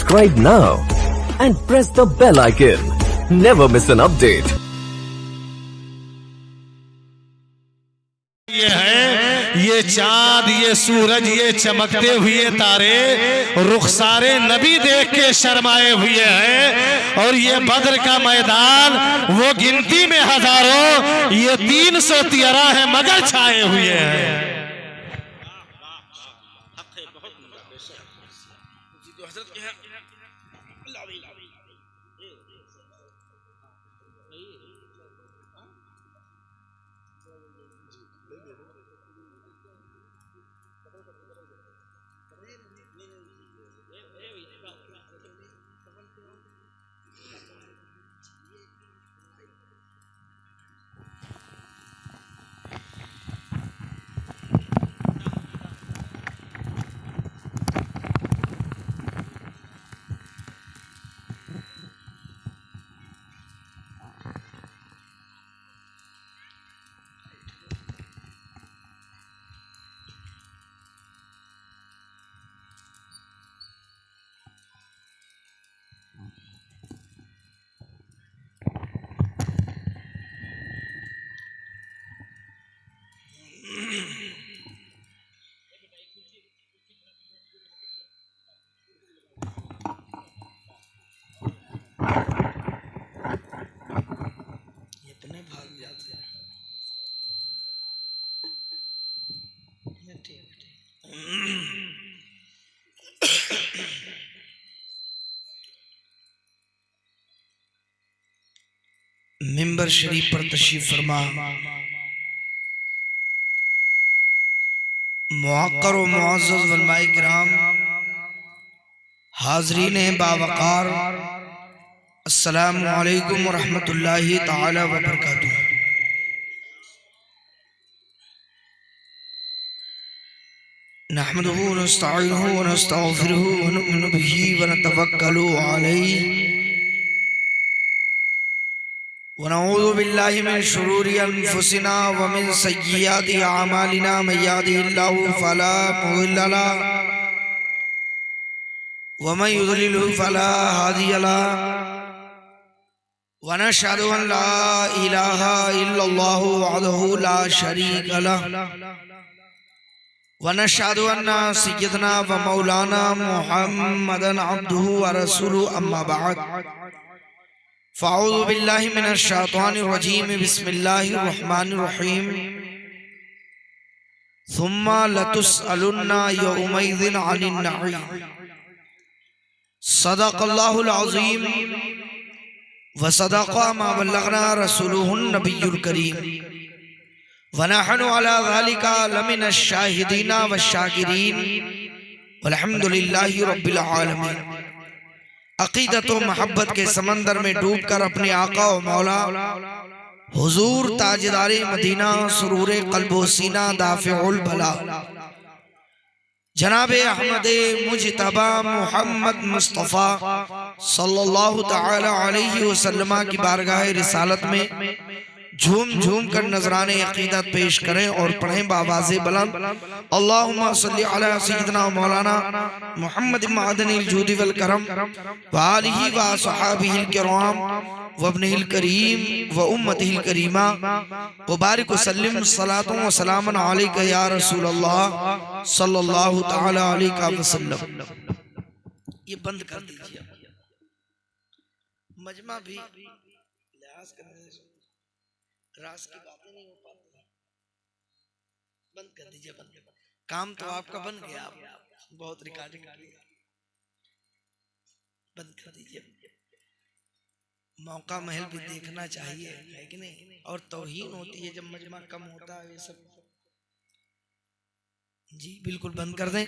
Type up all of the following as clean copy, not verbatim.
Subscribe now and press the bell icon. Never miss an update. ये चांद, ये सूरज, ये चमकते हुए तारे रुखसारे नबी देख के शर्माए हुए हैं। और ये बद्र का मैदान वो गिनती में हजारों, ये 313 है मगर छाए हुए हैं। मिंबर शरीफ पर तशरीफ फरमा मुअक्कर व मुअज़्ज़ज़ उलमाए किराम, हाज़रीन बावक़ार, अस्सलामु अलैकुम व रहमतुल्लाहि तआला व बरकातुहू। नहमदुहु व नस्तईनुहु व नस्तगफिरुहु व नु'मिनु बिही व नतवक्कलु अलैहि व नऊज़ु बिल्लाहि मिन शुरूरि अनफुसिना व मिन सय्यिआति अमालिना मन यहदिहिल्लाहु फला मुदिल्ल लहु व मन युद्लिलहु फला हादिय लहु व नशहदु अन ला इलाहा इल्लल्लाहु वहदहु ला शरीका लहु व नशहदु अन्ना सय्यदना व मौलाना मुहम्मदन अब्दुहु व रसूलुहु अम्मा बअद। फ़अऊज़ु बिल्लाहि मिनश शैतानिर रजीम, बिस्मिल्लाहिर रहमानिर रहीम। सुम्मा लतुसअलुन्ना यौमइज़िन अनिन नईम। सदक़ल्लाहुल अज़ीम व सदक़ा मा बल्लगना रसूलुहुन नबियुल करीम व नहनु अला ज़ालिका लमिनश शाहिदीना व शाकिरीन वल्हम्दुलिल्लाहि रब्बिल आलमीन। अक़ीदत व मोहब्बत के समंदर में डूबकर अपने आका व मौला हुजूर ताजदारे मदीना सुरूरे क़ल्बो सीना दाफ़िउल बला जनाबे अहमद मुजतबा मोहम्मद मुस्तफ़ा सल्लल्लाहु तआला अलैहि वसल्लम की बारगाह रिसालत में झूम झूम कर नजराने अक़ीदत पेश करें और पढ़ें बावाज़े बुलंद, अल्लाहुम्मा सल्लि अला सय्यिदना मौलाना मुहम्मद मअदनिल जूदि वल करम व आलिहि व अस्हाबिहिल किराम व इब्निहिल करीम व उम्मतिहिल करीमा व बारिक व सल्लिम सलातुन व सलामुन अलैका या रसूलल्लाह सल्लल्लाहु तआला अलैहि वसल्लम। ये बंद कर दीजिए, मजमा भी लिहाज करने रास की बातें नहीं हो पाती, बंद कर दीजिए। बंद काम तो आपका बन गया, आप बहुत रिकॉर्डिंग कर लिया, बंद कर दीजिए। मौका महल भी देखना चाहिए, है कि नहीं? और तौहीन होती है जब मजमा कम होता है, ये सब जी बिल्कुल बंद कर दें।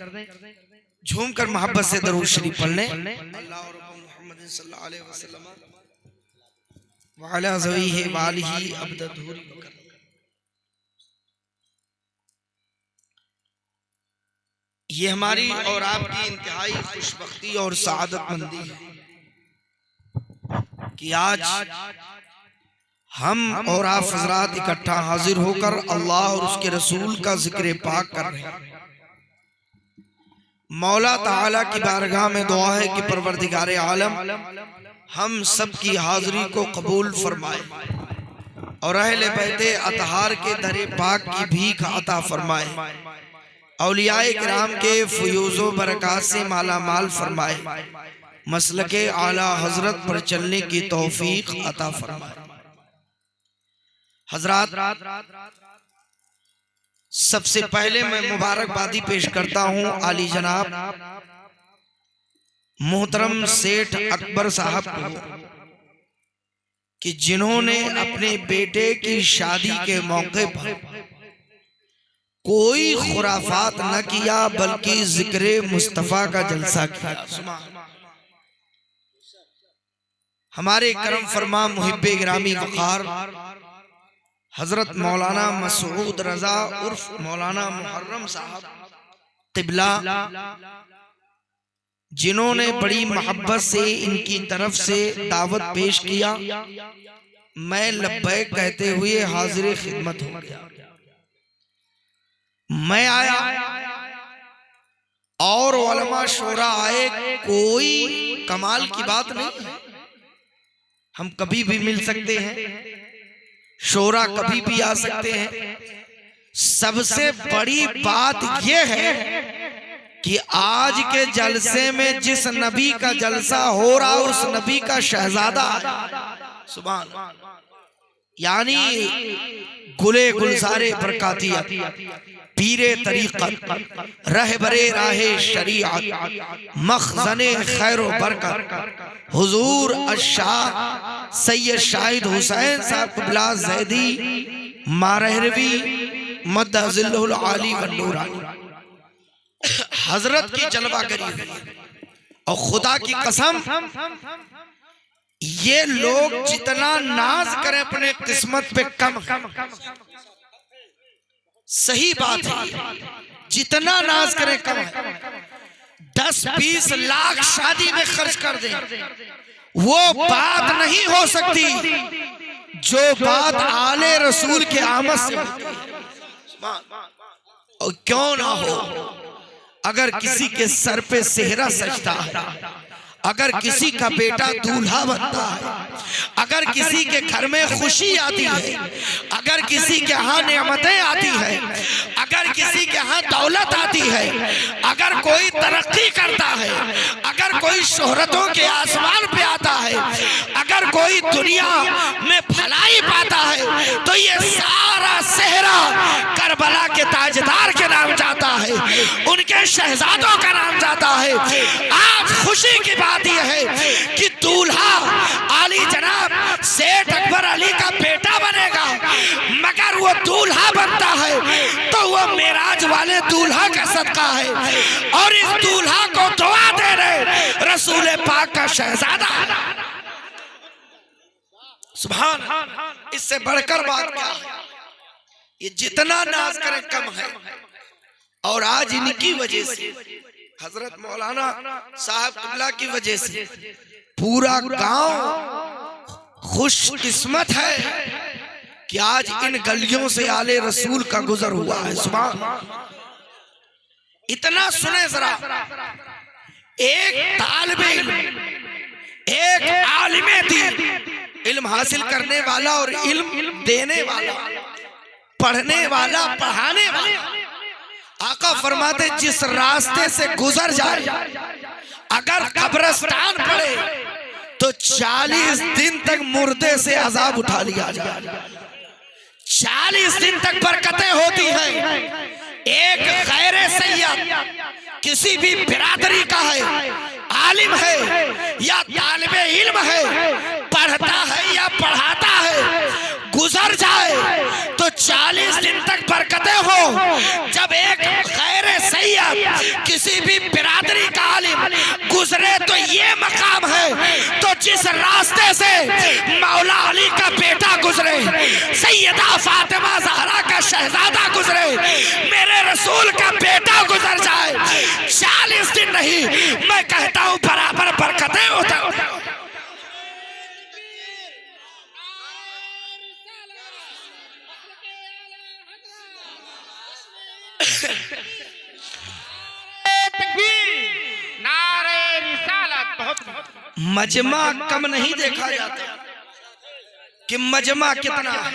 झूम कर मोहब्बत से दरूद शरीफ पढ़ लें। अल्लाह और मोहम्मद सल्लल्लाहु अलैहि वसल्लम वाला ज़वीहि वालिही अब्दधूरी बकर। ये हमारी और आपकी इंतहाई खुशबख्ती और सआदतमंदी है कि आज हम और आप हजरात इकट्ठा हाजिर होकर अल्लाह और उसके रसूल का जिक्र पाक कर रहे हैं। मौला ताला की बारगाह में दुआ है कि परवरदिगार आलम हम सब की हाजिरी को कबूल फरमाए और अहले बैते अतहार के दरे पाक की भीख अता फरमाए, औलियाए किराम के फयूज़ो बरक़ात से माला माल फरमाए, मसलके आला हजरत पर चलने की तौफीक अता फरमाए। हजरात, सबसे पहले मैं मुबारकबादी पेश करता हूँ आली जनाब मोहतरम सेठ अकबर साहब को कि जिन्होंने अपने बेटे की शादी के मौके पर कोई खुराफात न किया बल्कि जिक्र मुस्तफा का जलसा किया। हमारे करम फरमा मुहिब्बे गिरामी वक़ार हजरत मौलाना मसूद रजा उर्फ मौलाना मुहर्रम साहब क़िबला, जिन्होंने बड़ी मोहब्बत से इनकी तरफ से दावत पेश किया, मैं लब्बैक कहते हुए हाजिर खिदमत हो गया। मैं आया और उलमा शोरा आए, कोई कमाल की बात नहीं है। हम कभी भी मिल सकते हैं, शोरा कभी भी आ सकते हैं। सबसे बड़ी बात यह है कि आज के जलसे में जिस नबी का जलसा हो रहा उस नबी का शहजादा सुभान, यानी गुले गुलजारे बरकातियत, पीरे तरीक़त, रहबरे राहे शरीअत, मखज़ने खैर व बरकत, हुजूर अशाह सैयद शाहिद हुसैन साहब क़िबला ज़ैदी मारहरवी मद्दज़िल्लुल आली व नूरानी हजरत की जलवा करी हुई। और खुदा की कसम, ये लोग जितना नाज करें अपने किस्मत पे कम है। सही बात है, जितना नाज करें कम है। 10-20 लाख शादी में खर्च कर दें, वो बात नहीं हो सकती जो बात आले रसूल के आमद से होती है। और क्यों ना हो, अगर किसी के सर पे सेहरा सजता है, अगर किसी का बेटा दूल्हा बनता है, अगर किसी के घर में खुशी आती है, अगर किसी के यहाँ नेमतें आती है, अगर किसी के यहाँ दौलत आती है, अगर कोई तरक्की करता है, अगर कोई शोहरतों के आसमान पे आता है, अगर कोई दुनिया में भलाई पाता है, तो ये सारा सेहरा करबला के ताजदार के नाम जाता है, उनके शहजादों का नाम जाता है। आज खुशी की बात यह है कि दूल्हा आली जनाब सेठ अकबर अली का बेटा बनेगा, मगर वो दूल्हा बनता है तो वो मेराज वाले दूल्हा का सदका है, और इस दूल्हा को दुआ दे रहे रसूल पाक का शहजादा। सुभान, इससे बढ़कर बात क्या है? ये जितना नाज करें कम है। और आज इनकी वजह से, हजरत मौलाना साहब क़िबला की वजह से पूरा गांव खुश किस्मत है कि आज इन गलियों से आले रसूल का गुजर हुआ है। सुभान, इतना सुने जरा, एक तालिबे इल्म, एक आलिमे दीन, इल्म हासिल करने वाला और इल्म देने वाला, पढ़ने वाला, पढ़ाने वाला, आका फरमाते जिस रास्ते से गुजर जाए, अगर कब्रिस्तान पड़े तो 40 दिन तक मुर्दे से अजाब उठा लिया जाए। 40 दिन तक बरकतें होती हैं। एक गैर सैयद किसी भी बिरादरी का है, आलिम है या तालिबे इल्म है, पढ़ता है या पढ़ाता है, गुजर जाए तो 40 दिन तक बरकतें हो। जब एक गैर सैयद किसी भी बिरादरी का आलिम गुजरे तो ये मकाम है। तो जिस रास्ते से मौला अली का बेटा गुजरे, सैयदा फातिमा ज़हरा का शहजादा गुजरे, मेरे रसूल का बेटा गुजर जाए, 40 दिन नहीं, मैं कहता हूँ बराबर बरकतें होता। तकबीर। मजमा कम नहीं देखा जाता कि मजमा कितना है।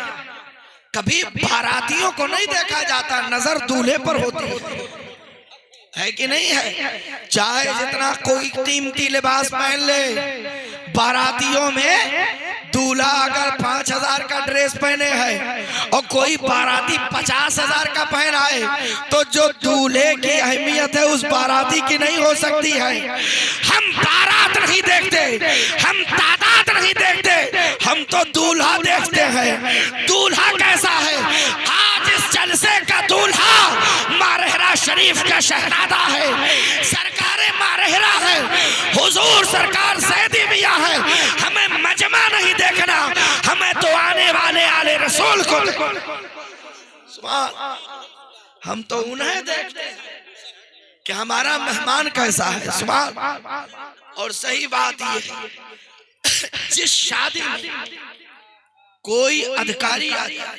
कभी बारातियों को नहीं देखा जाता, नजर दूल्हे पर होती है कि नहीं है। चाहे जितना कोई कीमती लिबास पहन ले, बारातियों में दूल्हा अगर 5,000 का ड्रेस पहने है और कोई बाराती 50,000 का पहन आए तो जो दूल्हे की अहमियत है उस बाराती की नहीं हो सकती है। हम बारात नहीं देखते, हम तादाद नहीं देखते, हम तो दूल्हा देखते हैं। दूल्हा कैसा है? आज इस जलसे का दूल्हा मारहरा शरीफ का शहजादा है, सरकारे मारहरा है, हुजूर सरकार सैदी मियां है। हमें मजमा नहीं देखना, हमें तो आने वाले आले रसूल को। हम तो उन्हें देखते हैं कि हमारा मेहमान कैसा है। सुभान। और सही बात ये है, जिस शादी में कोई अधिकारी आ जाए,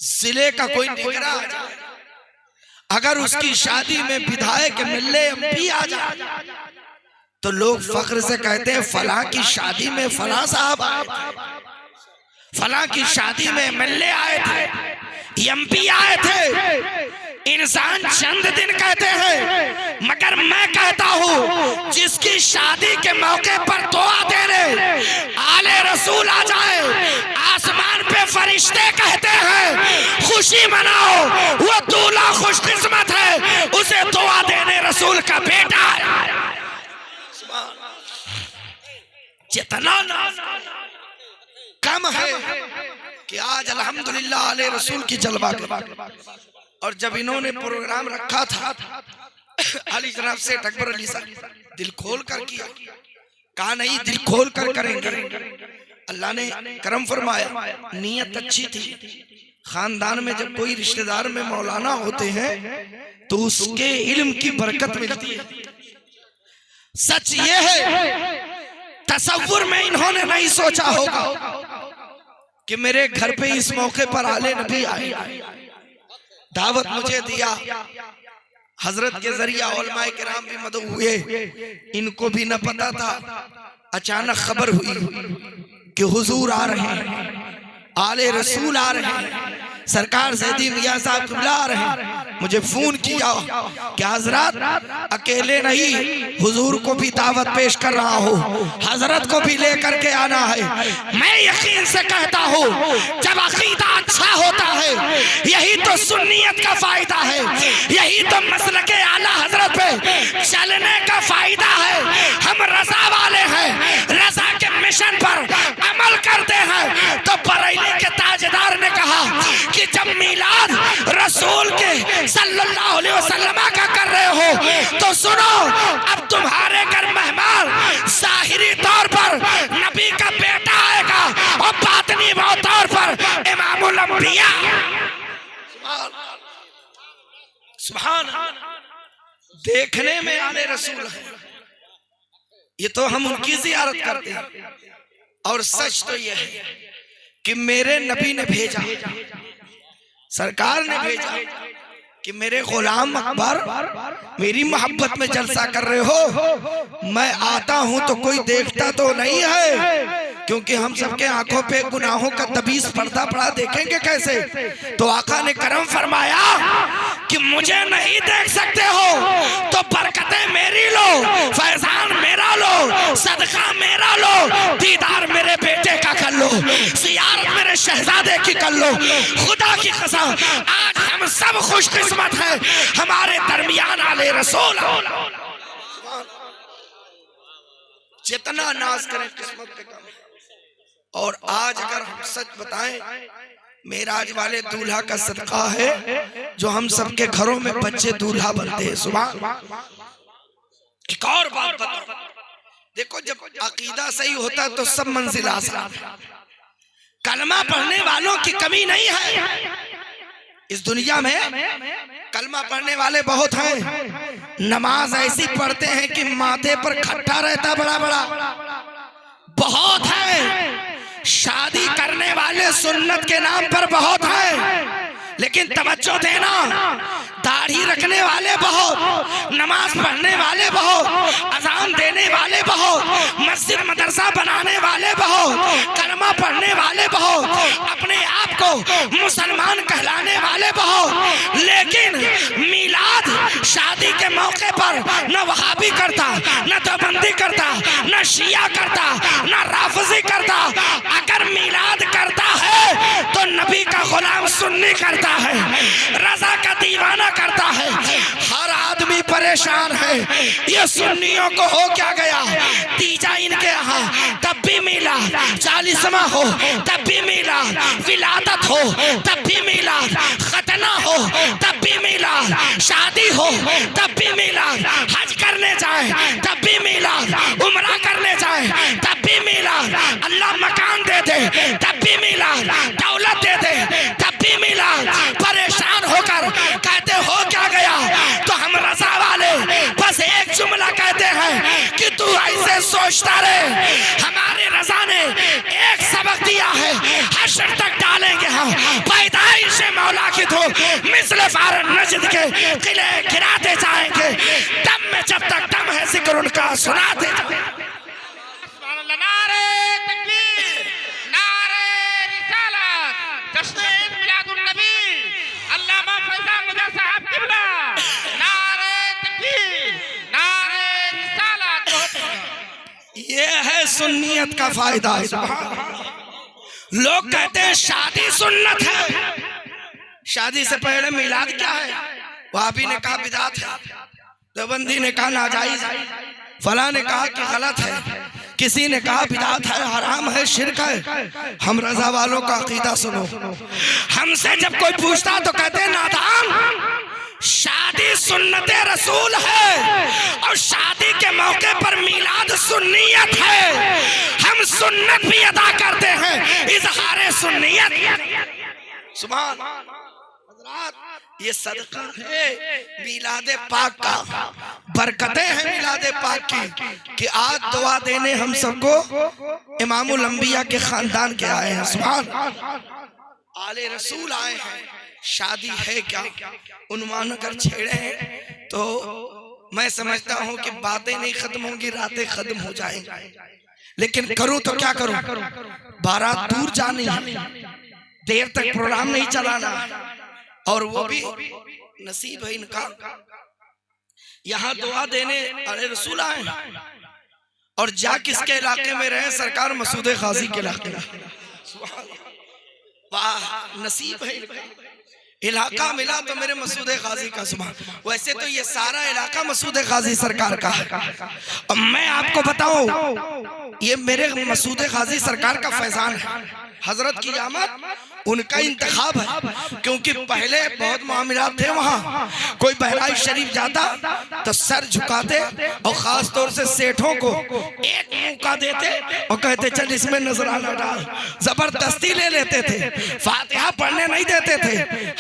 जिले का कोई निगरान आ जाए, अगर उसकी शादी में विधायक MLA MP आ जाए तो लोग फख्र से कहते हैं फलां की शादी में फलां साहब आए थे, फलां की शादी में MLA आए थे, MP आए थे। इंसान चंद दिन कहते हैं, मगर मैं कहता हूँ जिसकी शादी के मौके पर दुआ देने आले रसूल आ जाए, आसमान पे फरिश्ते कहते हैं खुशी मनाओ, वो दूल्हा खुशकिस्मत है, उसे दुआ देने रसूल का बेटा है। जितना कम है कि आज अल्हम्दुलिल्लाह आले रसूल की जलवा कर। और जब इन्होंने प्रोग्राम रखा था अली जनाब से अकबर अली साहब दिल खोल कर किया, कहा नहीं दिल खोल कर करेंगे। अल्लाह ने करम फरमाया, नीयत अच्छी थी। खानदान में जब कोई रिश्तेदार में मौलाना होते हैं तो उसके इल्म की बरकत मिलती है। सच ये है, तसव्वुर में इन्होंने नहीं सोचा होगा कि मेरे घर पे इस मौके पर आले नबी आए, दावत मुझे दिया, हजरत के जरिया उलमाए किराम भी मदद हुए। इनको भी न पता था, अचानक खबर हुई कि हुजूर आ रहे हैं, आले रसूल आ रहे हैं, सरकार सैदी मियां साहब क़िबला आ रहे हैं। मुझे फोन किया कि हजरत अकेले नहीं, हुजूर को भी दावत पेश कर रहा हूँ, हजरत को भी लेकर के आना है। मैं यकीन से कहता हूँ जब अकीदा अच्छा होता है, यही तो सुन्नियत का फायदा है, यही तो मसलके आला हजरत पे चलने का फायदा है। हम रजा वाले हैं, रजा के मिशन पर अमल करते हैं। तो बरेली के ताजदार ने कहा कि जब मिलाद रसूल के सल्लल्लाहु अलैहि वसल्लम का कर रहे हो तो सुनो, अब तुम्हारे घर मेहमान जाहिरी तौर पर नबी का बेटा आएगा और बातनी तौर पर इमामुल अंबिया। सुभान। देखने में आले रसूल है, ये तो हम उनकी जियारत करते हैं। और सच तो यह है कि मेरे नबी ने भेजा, सरकार ने भेजा कि मेरे गुलाम अकबर मेरी मोहब्बत में जलसा कर रहे हो। मैं आता हूं तो कोई देखता तो नहीं है, क्योंकि हम सबके आंखों पे गुनाहों का तबीज पर्दा पड़ा, देखेंगे कैसे। तो आका ने करम फरमाया कि मुझे नहीं देख सकते हो तो बरकतें मेरी लो, फैजान मेरा लो, सदका मेरा लो, दीदार मेरे बेटे का कर लो, जियारत मेरे शहजादे की कर लो। खुदा की कसम आज हम सब खुशकिस्मत हैं, हमारे दरमियान आले रसूल। जितना नाज करें किस्मत पे कम। और आज अगर हम सच बताएं, मेराज वाले दूल्हा का सदका है जो हम सबके घरों में बच्चे दूल्हा बनते हैं। सुभान। एक और बात बता, देखो जब अकीदा सही होता तो सब मंजिल आसान। कलमा पढ़ने वालों की कमी नहीं है इस दुनिया में, कलमा पढ़ने वाले बहुत हैं। नमाज ऐसी पढ़ते हैं कि माथे पर खट्टा रहता बड़ा बड़ा, बहुत है। शादी करने वाले सुन्नत के नाम पर बहुत है, लेकिन तवज्जो देना, दाढ़ी रखने वाले बहुत, नमाज पढ़ने वाले बहुत, अजान देने वाले बहुत, मस्जिद मदरसा बनाने वाले बहुत, कलमा पढ़ने वाले बहुत, अपने आप को मुसलमान कहलाने वाले बहुत, लेकिन मिलाद शादी के मौके पर न वहाबी करता, न देवबंदी करता, न शिया करता, न राफजी करता। अगर मिलाद करता है तो नबी का गुलाम सुन्नी करता है, रजा का दीवाना करता है। हर आदमी परेशान है, ये सुन्नियों को हो क्या गया। तीजा इनके यहाँ तब भी मिला, 40वां हो तब भी मिला, विलादत हो तब भी मिला, खतना हो तब भी मिला, शादी हो तब भी मिला, हज करने जाए तब भी मिला, उमरा करने जाए तब भी मिला, अल्लाह मकान दे दे तब भी मिला, दौलत दे दे तब भी मिला। परेशान होकर कहते हो क्या गया, तो हम रजा वाले बस एक जुमला कहते हैं कि तू ऐसे सोचता रहे। हमारे रजा ने एक सबक दिया है, हश्र तक डालेंगे हम पैदाइश से मौला की धो मिस्ल फार नजद के किले गिराते जाएंगे, दम में जब तक दम है जिक्र उनका सुनाते जाएंगे। नारे तकबीर, नारे रिसालत, जश्न ईद मिलादुन नबी, अल्लामा फैजान मुजा साहब किबला, नारे तकबीर, नारे रिसालत। ये है सुन्नियत का फायदा। लोग कहते हैं शादी सुन्नत है, शादी से पहले मिलाद क्या है। वहाबी ने कहा बिदात है, देवबंदी ने कहा नाजायज है, फला ने कहा कि गलत है, किसी ने कहा बिदात है, हराम है, शिरक है। हम रजा वालों का अकीदा सुनो। हमसे जब कोई पूछता तो कहते हैं नादान, शादी सुन्नत रसूल है और शादी के मौके पर मिलाद सुन्नियत है। हम सुन्नत भी अदा करते हैं, इजहार सुन्नियत। सुभान हज़रात, ये सदका है मिलादे पाक का, बरकतें हैं मिलादे पाक की कि आज दुआ देने हम सबको इमामुल अंबिया के खानदान के आए हैं। सुभान आले रसूल आए हैं। शादी है क्या उन्वान अगर छेड़े हैं तो मैं समझता हूं कि बातें नहीं खत्म होंगी, रातें खत्म हो जाएंगी। लेकिन करूं तो क्या करूं, बारात दूर जानी है, देर तक प्रोग्राम नहीं चलाना, और वो भी नसीब है इनका। यहाँ दुआ देने अरे रसूल आए और जा किसके इलाके में रहे, सरकार मसूद गाजी के इलाके में। वाह नसीब है इनका, इलाका मिला तो मेरे मसूद गाजी का। सुभान, वैसे तो ये सारा इलाका मसूद गाजी सरकार का है। अब मैं आपको बताऊं, ये मेरे मसूद गाजी सरकार का फैजान है। हजरत की आमद उनका इंतखाब है, क्योंकि पहले बहुत मामलात थे वहाँ। कोई बहराइच शरीफ जाता तो सर झुकाते और खास तौर से सेठों को एक मौका देते और कहते चल इसमें नजराना डाल, जबरदस्ती ले लेते थे, फातिहा पढ़ने नहीं देते थे।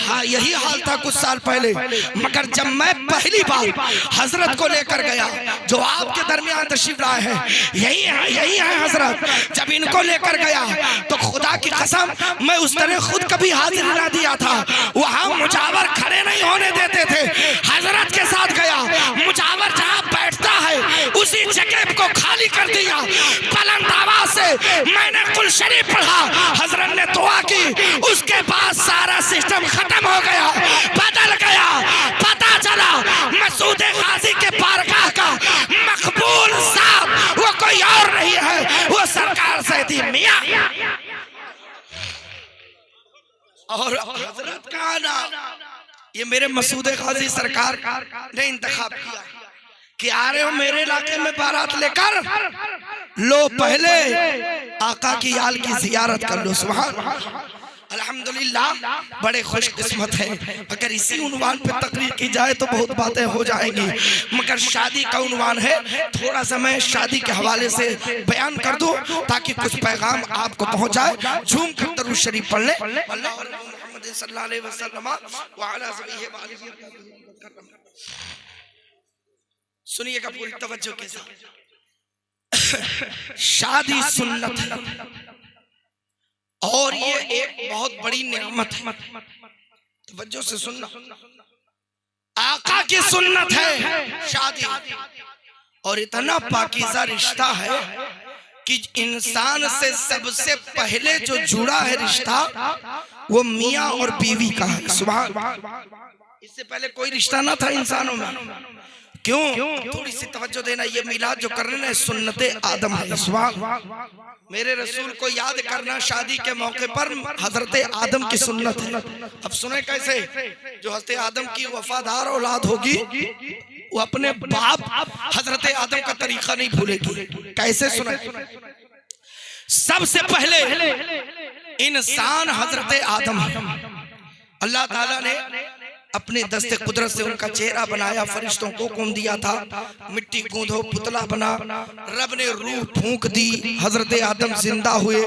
हाँ यही हाल था कुछ साल पहले। मगर जब मैं पहली बार हजरत को लेकर गया जो आपके दरमियान तशरीफ लाए हैं, यही है हजरत, जब इनको लेकर गया तो खुदा की कसम मैं उस तरह खुद कभी हाजिर ना दिया था। वहां मुजावर खड़े नहीं होने देते थे। हजरत के साथ गया, मुजावर जहां बैठता है उसी जगह को खाली कर दिया। बुलंद आवाज से मैंने कुल शरीफ पढ़ा, हजरत ने दुआ की, उसके बाद सारा सिस्टम खत्म हो गया, बदल गया। पता चला मसूद गाजी के बारगाह का मकबूल साहब वो कोई और नहीं है, वो सरकार सैयदी मियां। और हजरत का आना ये मेरे मसूद गाजी सरकार ने इंतखाब किया कि आ रहे हो मेरे इलाके में बारात लेकर, लो पहले आका की याल की जियारत कर लो। सुभान अल्हम्दुलिल्लाह, बड़े खुशकिस्मत हैं। अगर इसी उन्वान पे तकरीर की जाए तो बहुत बातें हो जाएंगी, मगर शादी का उन्वान है, थोड़ा सा मैं शादी के हवाले से बयान कर दूं ताकि कुछ पैगाम आपको पहुंच जाए। झूम कर दरूद शरीफ पढ़ ले। सुनिएगा पूरी तवज्जो के साथ। शादी सुन्नत है और ये एक बहुत बड़ी नेमत है। तवज्जो से सुनना, आका की सुन्नत है शादी, और इतना पाकीज़ा रिश्ता है कि इंसान से सबसे पहले जो जुड़ा है रिश्ता वो मियाँ और बीवी का है। सुभान, इससे पहले कोई रिश्ता ना था इंसानों में। क्यों? थोड़ी सी तवज्जो देना, ये मिलाद जो कर रहे हैं सुन्नते आदम है। सुभान, मेरे रसूल को याद करना शादी के मौके पर हजरत आदम की सुन्नत है। अब सुने कैसे, जो हजरत आदम की वफादार औलाद होगी वो अपने बाप हजरत आदम का तरीका नहीं भूलेगी। कैसे सुने, सबसे पहले इंसान हजरत आदम है। अल्लाह ताला ने अपने दस्ते कुदरत से उनका चेहरा बनाया, फरिश्तों को हुक्म दिया था मिट्टी गूंदो, पुतला बना। रब ने रूह फूंक दी, हजरत आदम जिंदा हुए,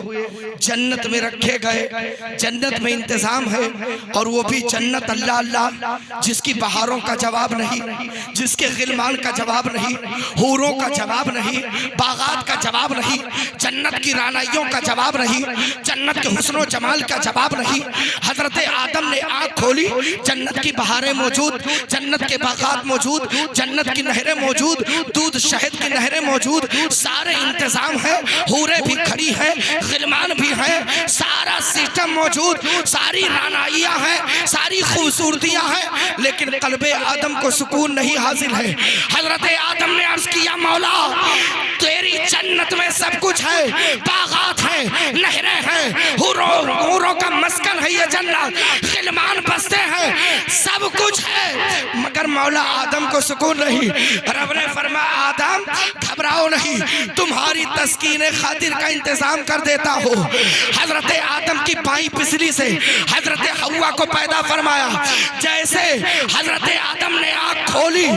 जन्नत में रखे गए। जन्नत में इंतजाम है, और वो भी जन्नत अल्लाह अल्लाह, जिसकी बहारों का जवाब नहीं, जिसके गिलमान का जवाब नहीं, हूरों का जवाब नहीं, बागात का जवाब नहीं, जन्नत की रानाइयों का जवाब नहीं, जन्नत के हुस्नो जमाल का जवाब नहीं। हजरत आदम ने आँख खोली, जन्नत की बहारें मौजूद, जन्नत के बागात मौजूद, जन्नत की नहरें मौजूद, दूध शहद की नहरें मौजूद, सारे इंतजाम है, हूरें भी खड़ी हैं, गिलमान भी हैं, सारा सिस्टम मौजूद, सारी रानाइयाँ हैं, सारी खूबसूरतियाँ हैं, लेकिन कल्बे आदम को सुकून नहीं हासिल है। हजरत आदम ने अर्ज किया, मौला तेरी जन्नत में सब कुछ है, बागात हैं, नहरें हैं, हूरों का मस्कन है ये जन्नत, गिलमान बसते हैं, सब कुछ है, मगर मौला आदम को सुकून नहीं। रब ने फरमाया, आदम घबराओ नहीं, तुम्हारी तस्कीन खातिर का इंतजाम कर देता हो। हजरत आदम की बाई पिसली से हजरत हव्वा को पैदा फरमाया। जैसे हजरत आदम ने आँख खोली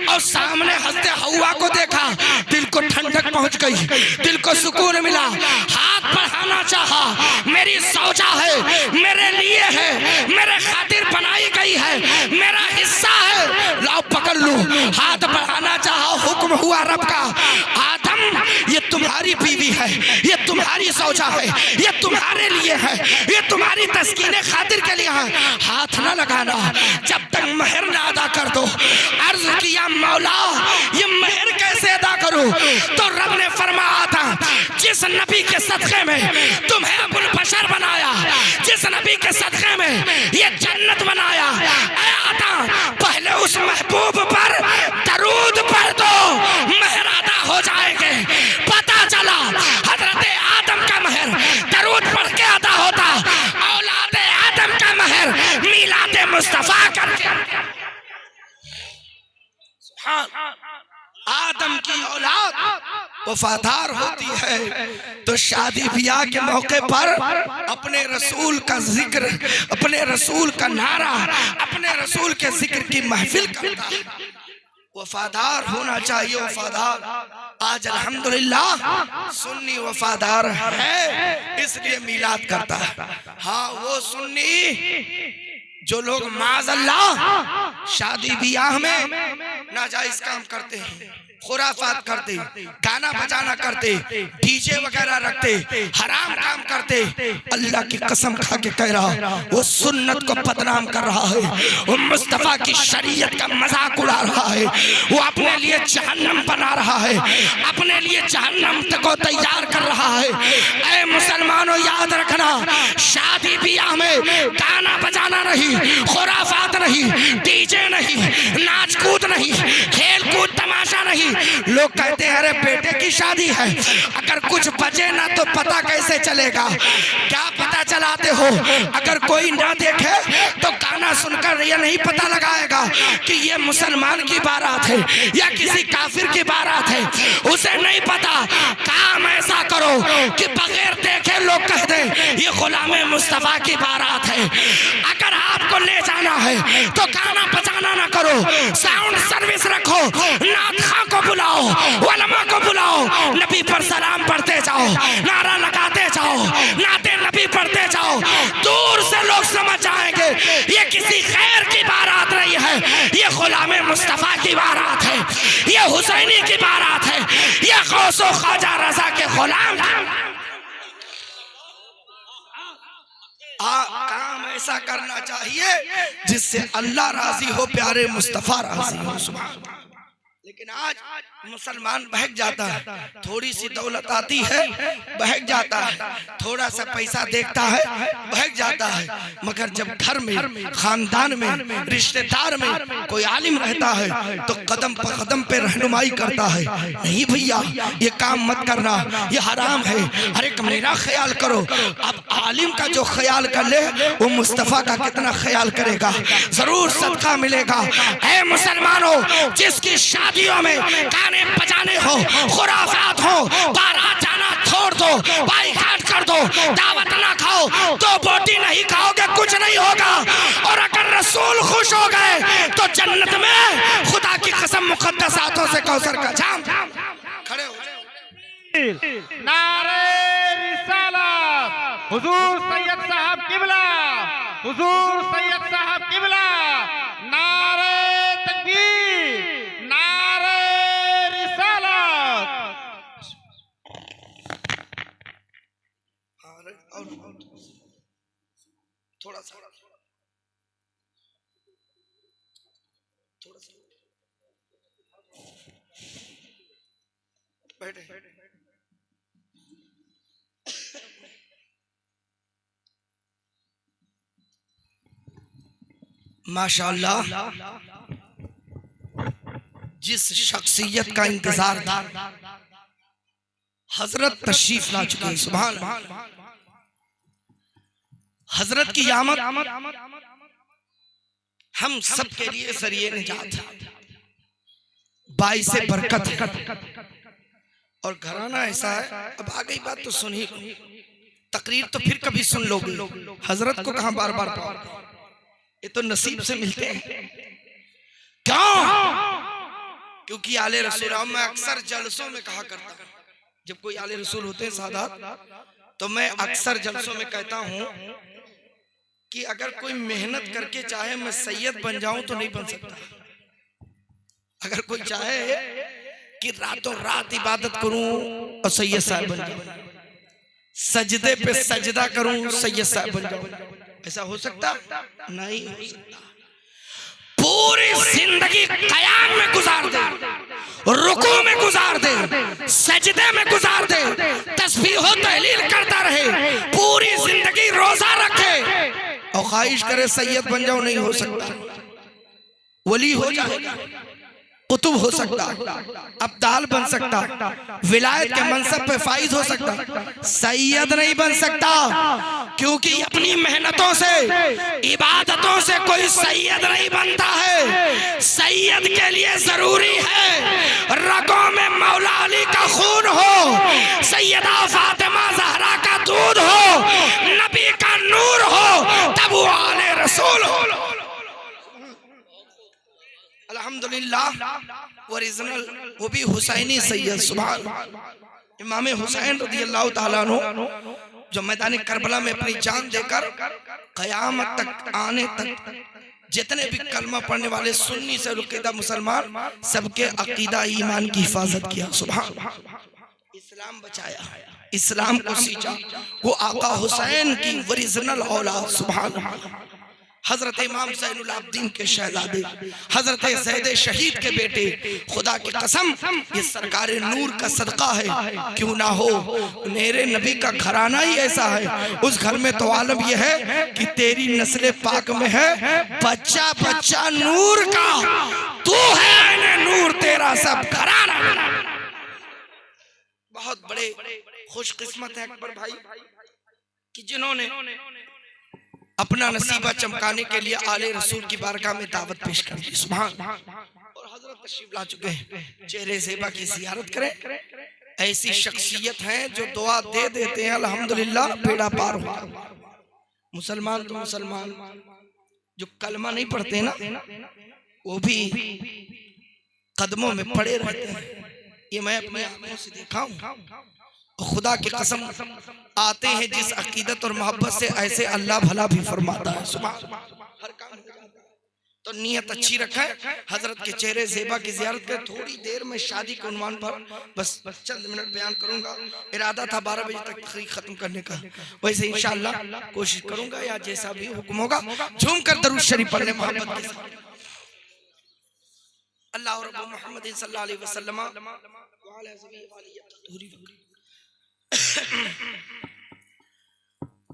और सामने हजरत हव्वा को देखा, दिल को ठंडक पहुंच गई, दिल को सुकून मिला, हाथ बढ़ाना चाहा, मेरी सौजा है, मेरे लिए है, मेरे खातिर बनाई गई है, मेरा हिस्सा है, लाओ पकड़ लो। हाथ बढ़ाना चाहा, हुक्म हुआ रब का, आदम ये तुम्हारी बीवी है, ये तुम्हारी सौजा है, ये तुम्हारे लिए है, ये तुम्हारी तस्कीने खातिर के लिए है, हाथ ना लगाना जब तक महर ना अदा कर दो। अर्ज किया, मौला ये महर कैसे अदा करूं? तो रब ने फरमाया था, जिस नबी के सदक़े में तुम्हें अबुल बशर बनाया, जिस नबी के सदक़े में ये जन्नत बनाया, पहले उस महबूब पर दरूद पढ़ दो, महर अदा हो जाएंगे। पता चला हजरत आदम का महर दरूद पढ़ के अदा होता, औलाद आदम का महर मीलाद मुस्तफा करके। आदम की औलाद वफादार होती है तो शादी ब्याह के मौके पर अपने रसूल का जिक्र, अपने रसूल का नारा, अपने रसूल के जिक्र की महफिल करता है। वफादार होना चाहिए, वफादार। आज अल्हम्दुलिल्लाह सुन्नी वफादार है, इसलिए मिलाद करता है। हाँ, वो सुन्नी जो लोग माज़अल्लाह शादी ब्याह में नाजायज काम करते हैं, खुराफात करते, गाना बजाना करते, डीजे वगैरह रखते, हराम काम करते, अल्लाह की कसम खा के कह रहा वो सुन्नत को बदनाम कर रहा है, वो मुस्तफा की शरीयत का मजाक उड़ा रहा है, वो अपने लिए जहन्नम बना रहा है, अपने लिए जहन्नम को तैयार कर रहा है। ऐ मुसलमानों, याद रखना, शादी ब्याह में गाना बजाना नहीं, खुराफात नहीं, डीजे नहीं, नाच कूद नहीं, खेल कूद तमाशा नहीं। लोग कहते हैं अरे बेटे की शादी है, अगर कुछ बचे ना तो पता कैसे चलेगा? क्या पता चलाते हो? अगर कोई ना देखे तो गाना सुनकर ये नहीं पता लगाएगा कि ये मुसलमान की बारात है या किसी काफिर की बारात है, उसे नहीं पता। काम ऐसा करो कि बगैर देखे लोग कह दे ये गुलाम मुस्तफा की बारात है। अगर आपको ले जाना है तो गाना बजाना ना करो, साउंड सर्विस रखो, नात खां को बुलाओ, उलमा को बुलाओ, नबी पर सलाम पढ़ते जाओ, नारा लगाते जाओ, नाते नबी पढ़ते जाओ। दूर से लोग समझ जाएंगे ये किसी खैर की बारात नहीं है, ये गुलाम मुस्तफा की बारात है, ये हुसैनी की बारात है, ये गौसो ख्वाजा रजा के गुलाम। काम ऐसा करना चाहिए जिससे अल्लाह राजी हो, प्यारे मुस्तफा राजी हो। सुभान अल्लाह। लेकिन आज मुसलमान बहक जाता है, थोड़ी सी दौलत आती है बहक जाता है, थोड़ा सा पैसा देखता है बहक जाता है, मगर जब घर में, खानदान में, रिश्तेदार में कोई आलिम रहता है तो कदम पर कदम पे रहनुमाई करता है। नहीं भैया ये काम मत करना, ये हराम है, अरे मेरा ख्याल करो। अब आलिम का जो ख्याल कर ले वो मुस्तफा का कितना ख्याल करेगा, जरूर सदका मिलेगा। ऐ मुसलमानों, जिसकी शादियों में गाने बजाने हो, खुराफात हो, बारात जाना छोड़ दो, बाइकाट कर दो, दावत ना खाओ, दो बोटी नहीं खाओगे कुछ नहीं होगा। और अगर रसूल खुश हो गए तो जन्नत में खुदा की कसम मुकद्दस हाथों से कौसर का जाम खड़े हो। नारे रिसालत, हुजूर सैयद साहब किबला, हुजूर सैयद साहब किबला, नारे तकबीर, नारे रिसालत। और थोड़ा सा बैठे। माशाअल्लाह, जिस शख्सियत का इंतजार था हजरत तशरीफ ला चुके हैं। सुभान अल्लाह। हजरत की आमद हम सब के लिए सरिये निजात है, बाइस बरकत है। और घराना ऐसा है, अब आ गई बात तो सुन ही, तकरीर तो फिर कभी सुन लोगे, हजरत को कहां बार बार पाओ, ये तो नसीब से मिलते हैं। क्यों? क्योंकि आले रसूल, मैं अक्सर जलसों में कहा करता हूं, जब कोई आले रसूल होते हैं सादात, तो मैं अक्सर जलसों में कहता हूं कि अगर कोई मेहनत करके चाहे मैं सैयद बन जाऊं तो नहीं बन सकता। अगर कोई चाहे कि रातों रात इबादत करूं और सैयद साहब बन जाऊं, सजदे पे सजदा करूं सैयद साहब बन जाऊं, ऐसा हो सकता? नहीं हो सकता। पूरी जिंदगी कयाम में गुजार दे, रुकू में गुजार दे, सजदे में गुजार दे, तस्बीह व तहलील करता रहे, पूरी जिंदगी रोजा रखे और ख्वाहिश करे सैयद बन जाओ, नहीं हो सकता। वली हो जाएगा, कुतुब हो सकता, अब्दाल बन सकता, विलायत के मनसब पे फाइज हो सकता, सैयद नहीं बन सकता। क्योंकि अपनी मेहनतों से, इबादतों से कोई सैयद नहीं बनता है। सैयद के लिए जरूरी है रगों में मौला अली का खून हो, सैयदा फातिमा ज़हरा का दूध हो, नबी का नूर हो, तब वो आले रसूल हो। अल्हम्दुलिल्लाह ओरिजिनल, वो भी हुसैनी सैयद। सुभान इमाम हुसैन रज़ियल्लाहु ताला अन्हु जो मैदान करबला में अपनी जान देकर कयामत तक आने तक जितने भी कलमा पढ़ने वाले सुन्नी से रुकीदा मुसलमान सबके अकीदा ईमान की हिफाजत किया। सुभान इस्लाम बचाया, इस्लाम को सींचा, वो आका हुसैन की ओरिजिनल औलाद। सुभान हजरत इमाम ज़ैनुल आबिदीन के शहजादे, हजरत ज़ैद शहीद के बेटे, खुदा की कसम ये सरकार नूर का सदका है। क्यों ना हो, मेरे नबी का घराना ही ऐसा है, उस घर में तो आलम यह है कि तेरी नस्ल पाक में है बच्चा बच्चा नूर का, तू है नूर, तेरा सब घराना। बहुत बड़े खुशकिस्मत है अकबर भाई कि जिन्होंने अपना नसीबा चमकाने के लिए आले रसूल की बारगाह में दावत पेश कर दी। सुभान। और हजरत तशरीफ ला चुके हैं, चेहरे ज़ेबा की ज़ियारत करें। ऐसी शख्सियत हैं जो दुआ दे देते हैं, अल्हम्दुलिल्लाह बेड़ा पार हो। मुसलमान तो मुसलमान, जो कलमा नहीं पढ़ते ना वो भी कदमों में पड़े रहते हैं। ये मैं अपने आंखों से देखा हूँ। खुदा की कसम आते हैं जिस अकीदत और मोहब्बत से, ऐसे अल्लाह भला भी फरमाता है। सुभान। हर काम तो नीयत अच्छी रखें, हजरत के चेहरे ज़ेबा की ज़ियारत करें। थोड़ी देर में शादी के उन्वान पर बस चंद मिनट बयान करूंगा। इरादा था 12 बजे तक तकरीर खत्म करने का, वैसे इंशाअल्लाह कोशिश करूंगा या जैसा भी हुक्म होगा। झूम कर दरूद शरीफ पढ़ने मोहब्बत के साथ। अल्लाह रब्बु मुहम्मद सल्लल्लाहु अलैहि वसल्लम।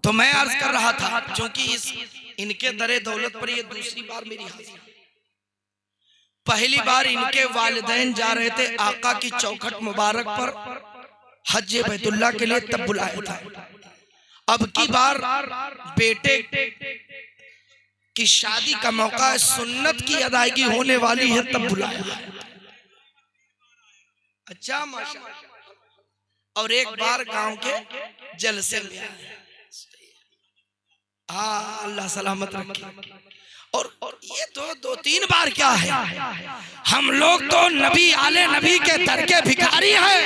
तो मैं अर्ज कर रहा था, क्योंकि इनके दरे दौलत पर ये दूसरी बार मेरी हाजिरी। पहली बार इनके वालिदैन जा रहे थे आका की चौखट मुबारक पर हज बैतुल्लाह के लिए, तब बुलाया था। अब की बार बेटे की शादी का मौका है, सुन्नत की अदायगी होने वाली है, तब बुलाया। अच्छा माशाअल्लाह। और एक बार गांव के जलसे में आए। हाँ, अल्लाह सलामत रखे। और ये तो 2-3 बार क्या है, हम लोग तो नबी आले नबी के दर के भिखारी हैं।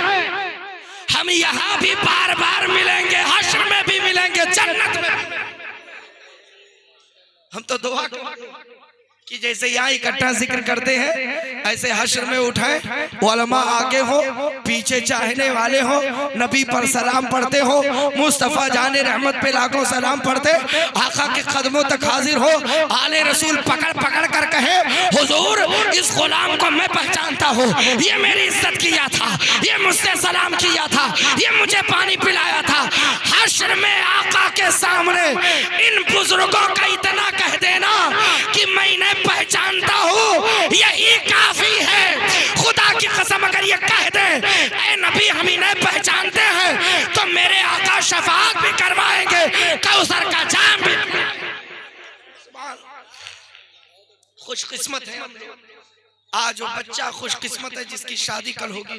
हम यहाँ भी बार बार मिलेंगे, हश्र में भी मिलेंगे, जन्नत में। हम तो दुआ कि जैसे यहाँ इकट्ठा जिक्र करते हैं, ऐसे हश्र में उठाए, उलमा आगे हो, पीछे चाहने वाले हो, नबी पर सलाम पढ़ते हो, मुस्तफ़ा जाने रहमत पे लाखों सलाम पढ़ते, आका के कदमों तक हाजिर हो, आले रसूल पकड़ पकड़ कर कहे, हुजूर इस गुलाम को मैं पहचानता हूँ, ये मेरी इज्जत किया था, ये मुझसे सलाम किया था, ये मुझे पानी पिलाया था। हश्र में आका के सामने इन बुजुर्गों का इतना कह देना कि मैंने पहचानता हूँ, यही काफी है। खुदा की कसम अगर ये कह दे, ऐ नबी हम इन्हें पहचानते हैं, तो मेरे आका शफाअत भी करवाएंगे, कौसर का जाम भी। खुशकिस्मत है आज वो बच्चा, खुशकिस्मत है जिसकी शादी कल होगी।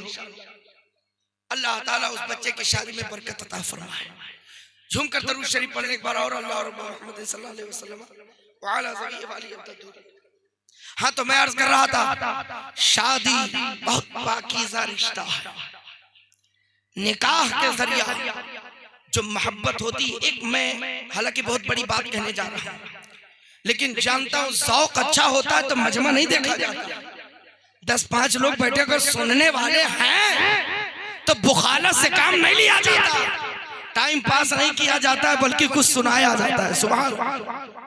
अल्लाह ताला उस बच्चे की शादी में बरकत अता फरमाए। झूम कर दरूद शरीफ पढ़ने एक बार और, अल्लाह मुहम्मद सल्लल्लाहु अलैहि वसल्लम व अला ज़रिए वाली। हाँ, तो मैं अर्ज कर रहा था, शादी बहुत पाकीज़ा रिश्ता है। निकाह के जरिया जो मोहब्बत होती है, एक मैं हालांकि बहुत बड़ी बात कहने जा रहा हूँ, लेकिन जानता हूँ ज़ौक़ अच्छा होता है तो मजमा नहीं देखा जाता। 10-5 लोग बैठे अगर सुनने वाले हैं तो बुखालत से काम नहीं लिया जाता, टाइम पास नहीं किया जाता है, बल्कि कुछ सुनाया जाता है। सुभान अल्लाह।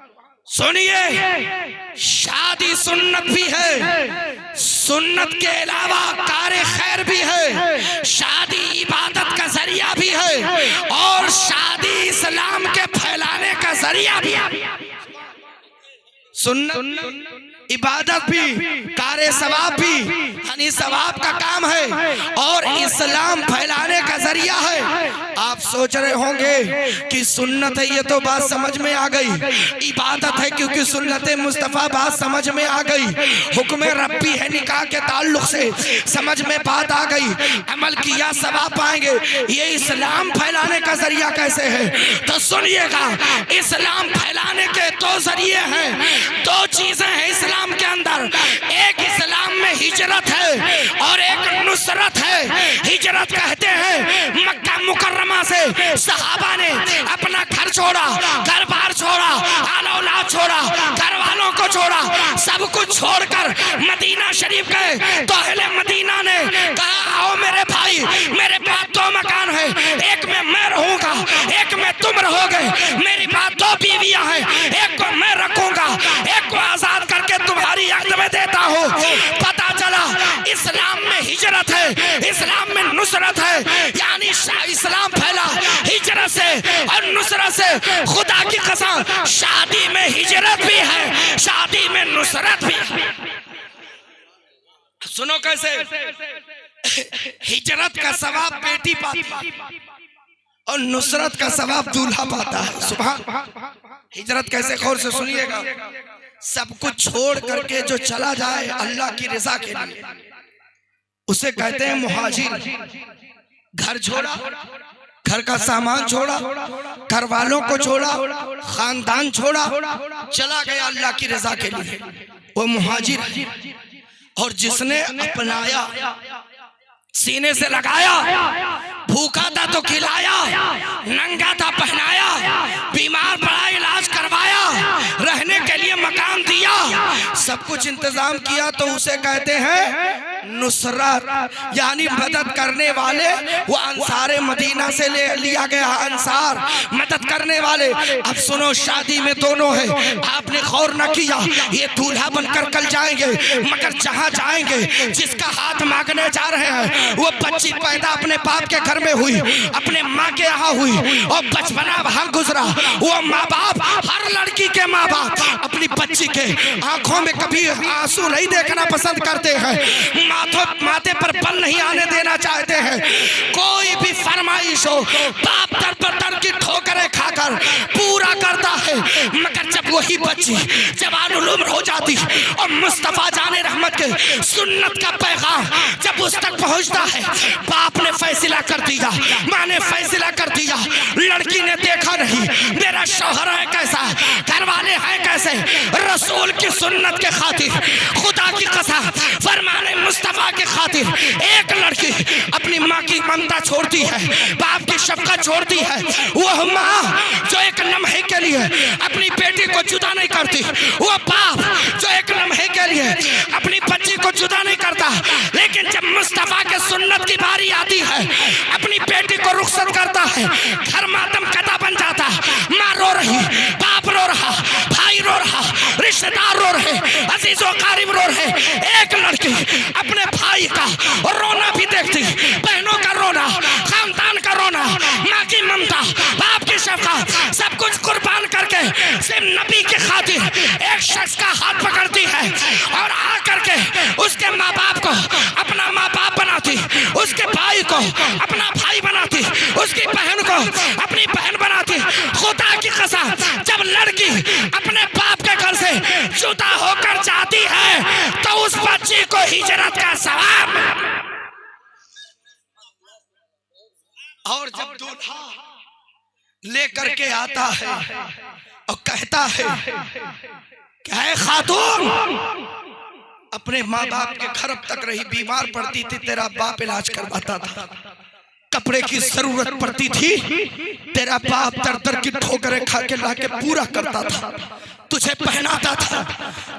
सुनिए, शादी सुन्नत भी है, सुन्नत के अलावा कारे खैर भी है, शादी इबादत का जरिया भी है, और शादी इस्लाम के फैलाने का जरिया भी है। सुन्नत इबादत भी, कारे सवाब भी, यानी सवाब का काम है, और इस्लाम फैलाने का जरिया है। आप सोच रहे होंगे कि सुन्नत है, ये तो बात समझ में आ गई। इबादत है क्योंकि सुन्नत मुस्तफ़ा, बात समझ में आ गई। हुक्म रब्बी है निकाह के ताल्लुक से, समझ में बात आ गई। अमल किया सवाब पाएंगे। ये इस्लाम फैलाने का जरिया कैसे है, तो सुनिएगा। इस्लाम फैलाने के 2 जरिए हैं, 2 चीजें हैं इस्लाम के अंदर। एक इस्लाम में हिजरत है और एक नुसरत है। हिजरत कहते हैं मक्का मुकर्रमा से सहाबा ने अपना घर छोड़ा, घर बार छोड़ा, आला औलाद छोड़ा, घर वालों को छोड़ा, सब कुछ छोड़कर मदीना शरीफ गए। तो अहले मदीना ने कहा, आओ मेरे भाई, मेरे पास 2 मकान है, एक में मैं रहूंगा, एक में तुम रहोगे। मेरी पास 2 बीवियां हैं, एक को मैं रखूंगा, एक को आजाद करके तुम्हारी अक्ल में देता हूँ। पता चला इस्लाम में हिजरत है, इस्लाम में नुसरत है, यानी इस्लाम फैला हिजरत से और नुसरत से। खुदा की कसम, शादी में हिजरत भी है, शादी में नुसरत भी है। सुनो कैसे, हिजरत का सवाब बेटी पाती और नुसरत का सवाब दूल्हा पाता है। सुभान। हिजरत कैसे, गौर से सुनिएगा। सब कुछ छोड़ करके जो चला जाए अल्लाह की रजा के लिए, उसे कहते हैं मुहाजिर। घर छोड़ा, घर का सामान छोड़ा, घर वालों को छोड़ा, खानदान छोड़ा, चला गया अल्लाह की रजा के लिए, वो मुहाजिर है। और जिसने अपनाया, सीने से लगाया, भूखा था तो खिलाया, नंगा था पहनाया, बीमार पड़ा इलाज करवाया, रहने के लिए मकान दिया, सब कुछ इंतजाम किया तो उसे कहते हैं नुसरत, यानी मदद करने वाले। वो अंसारे मदीना से ले लिया गया, अंसार मदद करने वाले। अब सुनो, शादी में दोनों है, आपने गौर न किया, ये दूल्हा बनकर कल जाएंगे, मगर जहां जाएंगे जिसका हाथ मांगने जा रहे हैं वो बच्ची पैदा अपने बाप के घर में हुई, अपने माँ के यहाँ हुई और बचपना वहां गुजरा। वो माँ बाप, हर लड़की के माँ बाप अपनी बच्ची के आंखों में कभी आंसू नहीं देखना पसंद करते हैं, माथे पर बल नहीं आने देना चाहते हैं। कोई भी फरमाइश हो बाप दर पर दर की ठोकरें खाकर पूरा करता है, मगर जब वही बच्ची जवानुल उम्र हो जाती और मुस्तफा जाने रहमत के सुन्नत का पैगाम जब उस तक पहुंचता है, बाप ने फैसला कर दिया, माँ ने फैसला कर दिया, लड़की ने देखा नहीं मेरा शौहर है कैसा, घर वाले हैं कैसे, रसूल की सुन्नत के खातिर, खुदा की कसम, फरमाने मुस्तफा के खातिर एक लड़की अपनी माँ की ममता छोड़ती है, बाप की शफकत छोड़ती है। वो माँ जो एक लम्हे के लिए अपनी बेटी को जुदा नहीं करती, वो बाप जो एक लम्हे के लिए अपनी बच्ची को जुदा नहीं करता, लेकिन जब मुस्तफा के सुन्नत की बारी आती है अपनी बेटी को रुखसत करता है, घर मातम कदा बन जाता। माँ रो रही, बाप रो रहा, भाई रो रहा, रिश्तेदार रो रहे, अजीजों कारिब रो रहे। एक लड़की अपने भाई का रोना भी देखती, बहनों का रोना, खानदान का रोना, माँ की ममता, बाप की शफकत, सब कुछ कुर्बान करके सिर्फ नबी के खातिर एक शख्स का हाथ पकड़ती है और आकर के उसके माँ बाप को अपना माँ बाप बनाती, उसके भाई को अपना भाई बनाती, उसकी बहन को अपनी बहन बनाती। खुदा की कसम, जब लड़की अपने बाप के घर से जुदा होकर जाती है तो उस बच्ची को हिजरत का सवाब। और जब दूल्हा लेकर के आता है और कहता है क्या है खातून, अपने माँ बाप के घर अब तक रही, बीमार पड़ती थी तेरा बाप इलाज करवाता था, कपड़े की जरूरत पड़ती थी तेरा बाप दर दर की ठोकरें खा के ला के पूरा करता था, तुझे पहनाता था,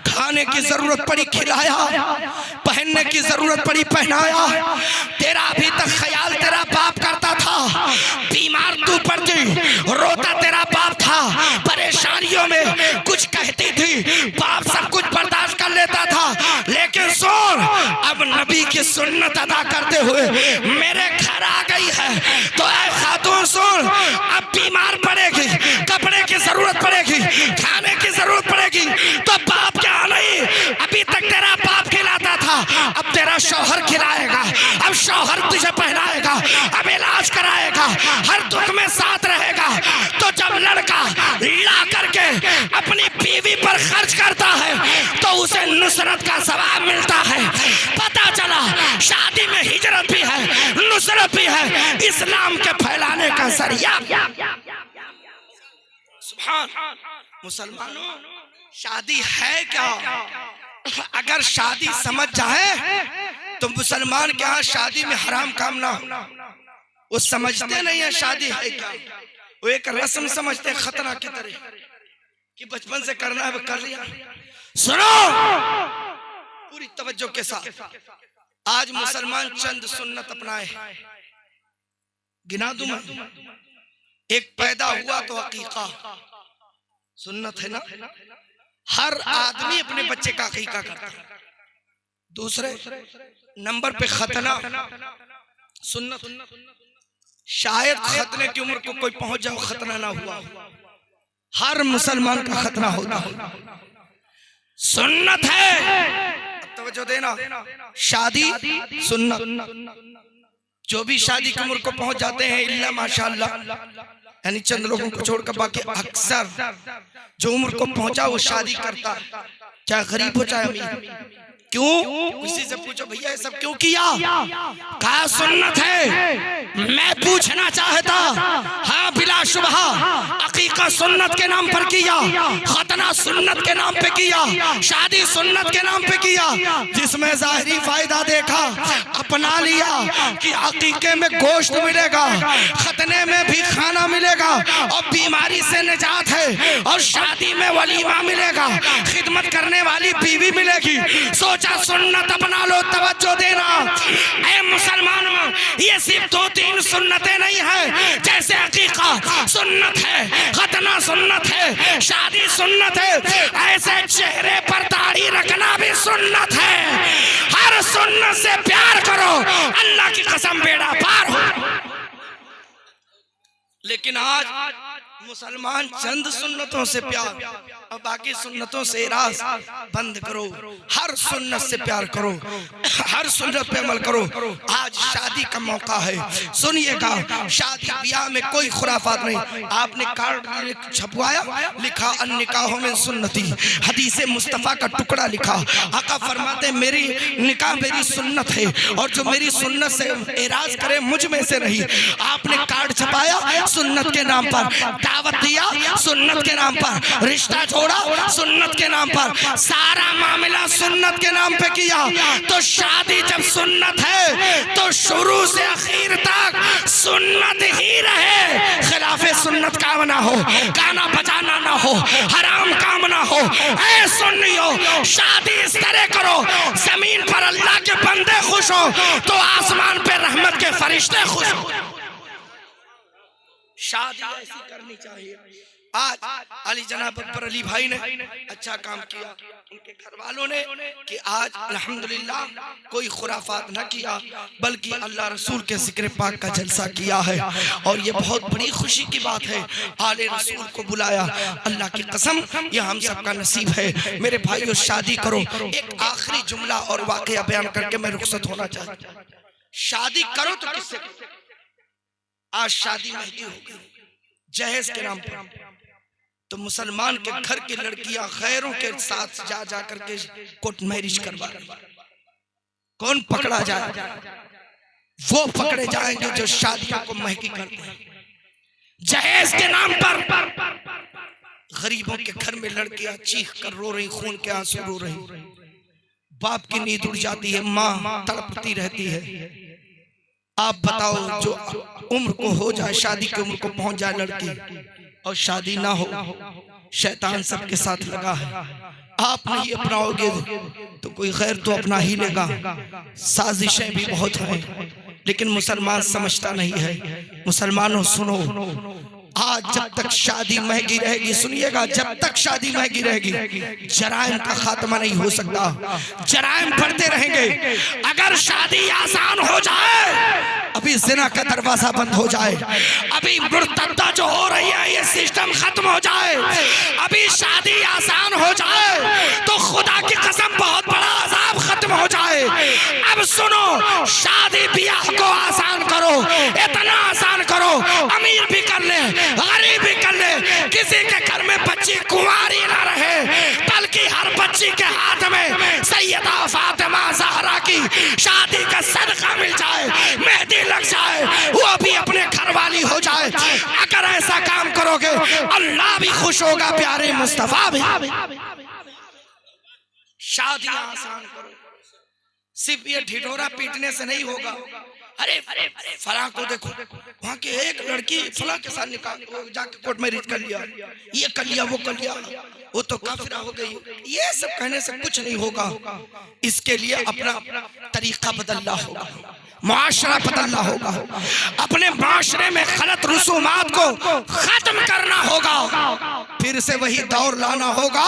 खाने की जरूरत पड़ी खिलाया, पहनने की जरूरत पड़ी पहनाया, तेरा अभी तक ख्याल तेरा बाप करता था, बीमार तू पड़ती रोता तेरा बाप था, परेशानियों में कुछ कहती थी बाप सब कुछ बर्दाश्त कर लेता था। लेकिन सुन, अब नबी की सुन्नत अदा करते हुए मेरे घर आ गई है तो ऐ खातून सुन, अब बीमार पड़ेगी, कपड़े की जरूरत पड़ेगी, खाने की जरूरत पड़ेगी तो बाप क्या नहीं, अभी तक तेरा बाप खिलाता था, अब तेरा शौहर खिलाएगा, अब शौहर तुझे पहनाएगा, अब इलाज कराएगा, हर दुख में साथ रहेगा। तो जब लड़का ला करके अपनी बीवी पर खर्च करता है तो उसे नुसरत का सवाब मिलता है। पता चला शादी में हिजरत भी है, नुसरत भी है, इस्लाम के फैलाने का जरिया। सुभान मुसलमानों, शादी है क्या? अगर शादी समझ जाए तो मुसलमान के यहाँ शादी में हराम काम ना हो। वो समझते नहीं है शादी है क्या, वो एक रस्म समझते खतरा की तरह कि बचपन से करना है वो कर लिया। सुनो पूरी तवज्जो के साथ, आज मुसलमान चंद सुन्नत अपनाए, गिना दूं मैं। एक पैदा हुआ तो अकीका सुन्नत है ना, हर आदमी अपने बच्चे का अकीका करता है। दूसरे नंबर पे खतना सुन्नत, शायद खतने की उम्र को कोई पहुंच जाओ खतना ना हुआ, हर मुसलमान का खतना होता सुन्नत है। अब तवज्जो देना, शादी सुन्नत, जो भी शादी की उम्र को पहुंच जाते हैं इल्ला माशाअल्लाह, यानी चंद लोगों को छोड़कर बाकी अक्सर जो उम्र को पहुंचा वो शादी करता, चाहे गरीब हो चाहे अमीर। क्यों? किसी से पूछो भैया ये सब क्यों किया? कहा सुन्नत है। मैं पूछना चाहता, हाँ बिला शुबहा अकीका सुन्नत के नाम पर किया, खतना सुन्नत के नाम पे किया, शादी सुन्नत के नाम पे किया, जिसमें जाहिरी फायदा देखा अपना लिया कि अकीके में गोश्त मिलेगा, खतने में भी खाना मिलेगा और बीमारी से निजात है, और शादी में वलीमा मिलेगा, खिदमत करने वाली बीवी मिलेगी। सोचा सुन्नत अपना लो, तवज्जो देना। ऐ मुसलमानों, ये सिर्फ 2-3 सुन्नतें नहीं है। जैसे अकीका सुन्नत है, खतना सुन्नत है, शादी सुन्नत है, ऐसे चेहरे पर दाढ़ी रखना भी सुन्नत है। हर सुन्नत से प्यार करो, अल्लाह की कसम बेड़ा पार हो। लेकिन आज मुसलमान चंद सुन्नतों से प्यार और बाकी सुन्नतों से इराज बंद करो। हर सुन्नत से प्यार करो, हर सुन्नत पे अमल करो। आज शादी का मौका है, सुनिएगा। शादी ब्याह में कोई खुराफात नहीं। आपने कार्ड छपवाया, लिखा अन निकाहों में सुन्नती, हदीसे मुस्तफ़ा का टुकड़ा लिखा। आका फरमाते मेरी निकाह मेरी सुन्नत है, और जो मेरी सुन्नत से इराज करे मुझ में से नहीं। आपने कार्ड छपाया सुन्नत के नाम पर, दावत दिया सुन्नत के नाम पर, रिश्ता जोड़ा सुन्नत के नाम पर, सारा मामला सुन्नत के नाम पे किया। तो शादी जब सुन्नत है तो शुरू से आखिर तक सुन्नत ही रहे। खिलाफे सुन्नत काम ना हो, गाना बजाना ना हो, हराम काम ना हो। ऐ सुन्नियो, शादी इस तरह करो जमीन पर अल्लाह के बंदे खुश हो तो आसमान पे रहमत के फरिश्ते खुश हो। शादी ऐसी करनी चाहिए। आज अली जनाब अकबर अली भाई ने अच्छा काम किया, उनके घर वालों ने, कि आज अल्हम्दुलिल्लाह कोई खुराफात न किया, बल्कि अल्लाह रसूल के जिक्र पाक का जलसा किया है। और ये बहुत बड़ी खुशी की बात है, आले रसूल को बुलाया। अल्लाह की कसम ये हम सब का नसीब है। मेरे भाइयों, शादी करो। एक आखिरी जुमला और वाकया बयान करके मैं रुखसत होना चाहता हूँ। शादी करो तो किससे करो? आज शादी महंगी हो गई जहेज के नाम पर। तो मुसलमान के घर की लड़कियां गैरों के साथ जा जा करके कोर्ट मैरिज करवा रही। कौन पकड़ा जाए? वो पकड़े जाएंगे जो शादियों को महंगी करते हैं। जहेज के नाम पर गरीबों के घर में लड़कियां चीख कर रो रही, खून के आंसू रो रही। बाप की नींद उड़ जाती है, माँ तड़पती रहती है। आप बताओ, जो उम्र को हो जाए, शादी की उम्र को पहुंच जाए लड़की और शादी ना हो, शैतान सबके साथ लगा है। आप नहीं अपनाओगे तो कोई गैर तो अपना ही लेगा। साजिशें भी बहुत हैं, लेकिन मुसलमान समझता नहीं है। मुसलमानों सुनो, आज जब तक शादी महंगी रहेगी, सुनिएगा, जब तक शादी महंगी रहेगी जराइम का खात्मा नहीं हो सकता। जराइम बढ़ते रहेंगे। अगर शादी आसान हो जाए, अभी जिना का दरवाजा बंद हो जाए, अभी मुर्तद्दा जो हो रही है ये सिस्टम खत्म हो जाए, अभी शादी आसान हो जाए तो खुदा की कसम बहुत बड़ा अजाब खत्म हो जाए। अब सुनो, शादी ब्याह को आसान करो, इतना आसान करो, अमीर भी कर ले, गरीब भी कर ले, किसी के घर में बच्ची कुंवारी ना रहे, बल्कि हर बच्ची के हाथ में सैयदा फातिमा ज़हरा की शादी का सदका मिल जाए, मेहंदी लग जाए, वो भी अपने घर वाली हो जाए। अगर ऐसा काम करोगे अल्लाह भी खुश होगा, प्यारे मुस्तफा भी। शादी आसान करो, सिर्फ ये ढिढोरा पीटने से नहीं होगा। अरे फला को देखो, वहाँ की एक लड़की फला के साथ निकाह जाके कोर्ट मैरिज कर लिया, ये कर लिया, वो कर लिया, वो तो काफिरा हो गई। ये सब कहने से कुछ नहीं होगा। इसके लिए अपना तरीका बदलना होगा, मुआशरा बदलना होगा, अपने मुआशरे में गलत रसूमात को खत्म करना होगा, फिर से वही दौर लाना होगा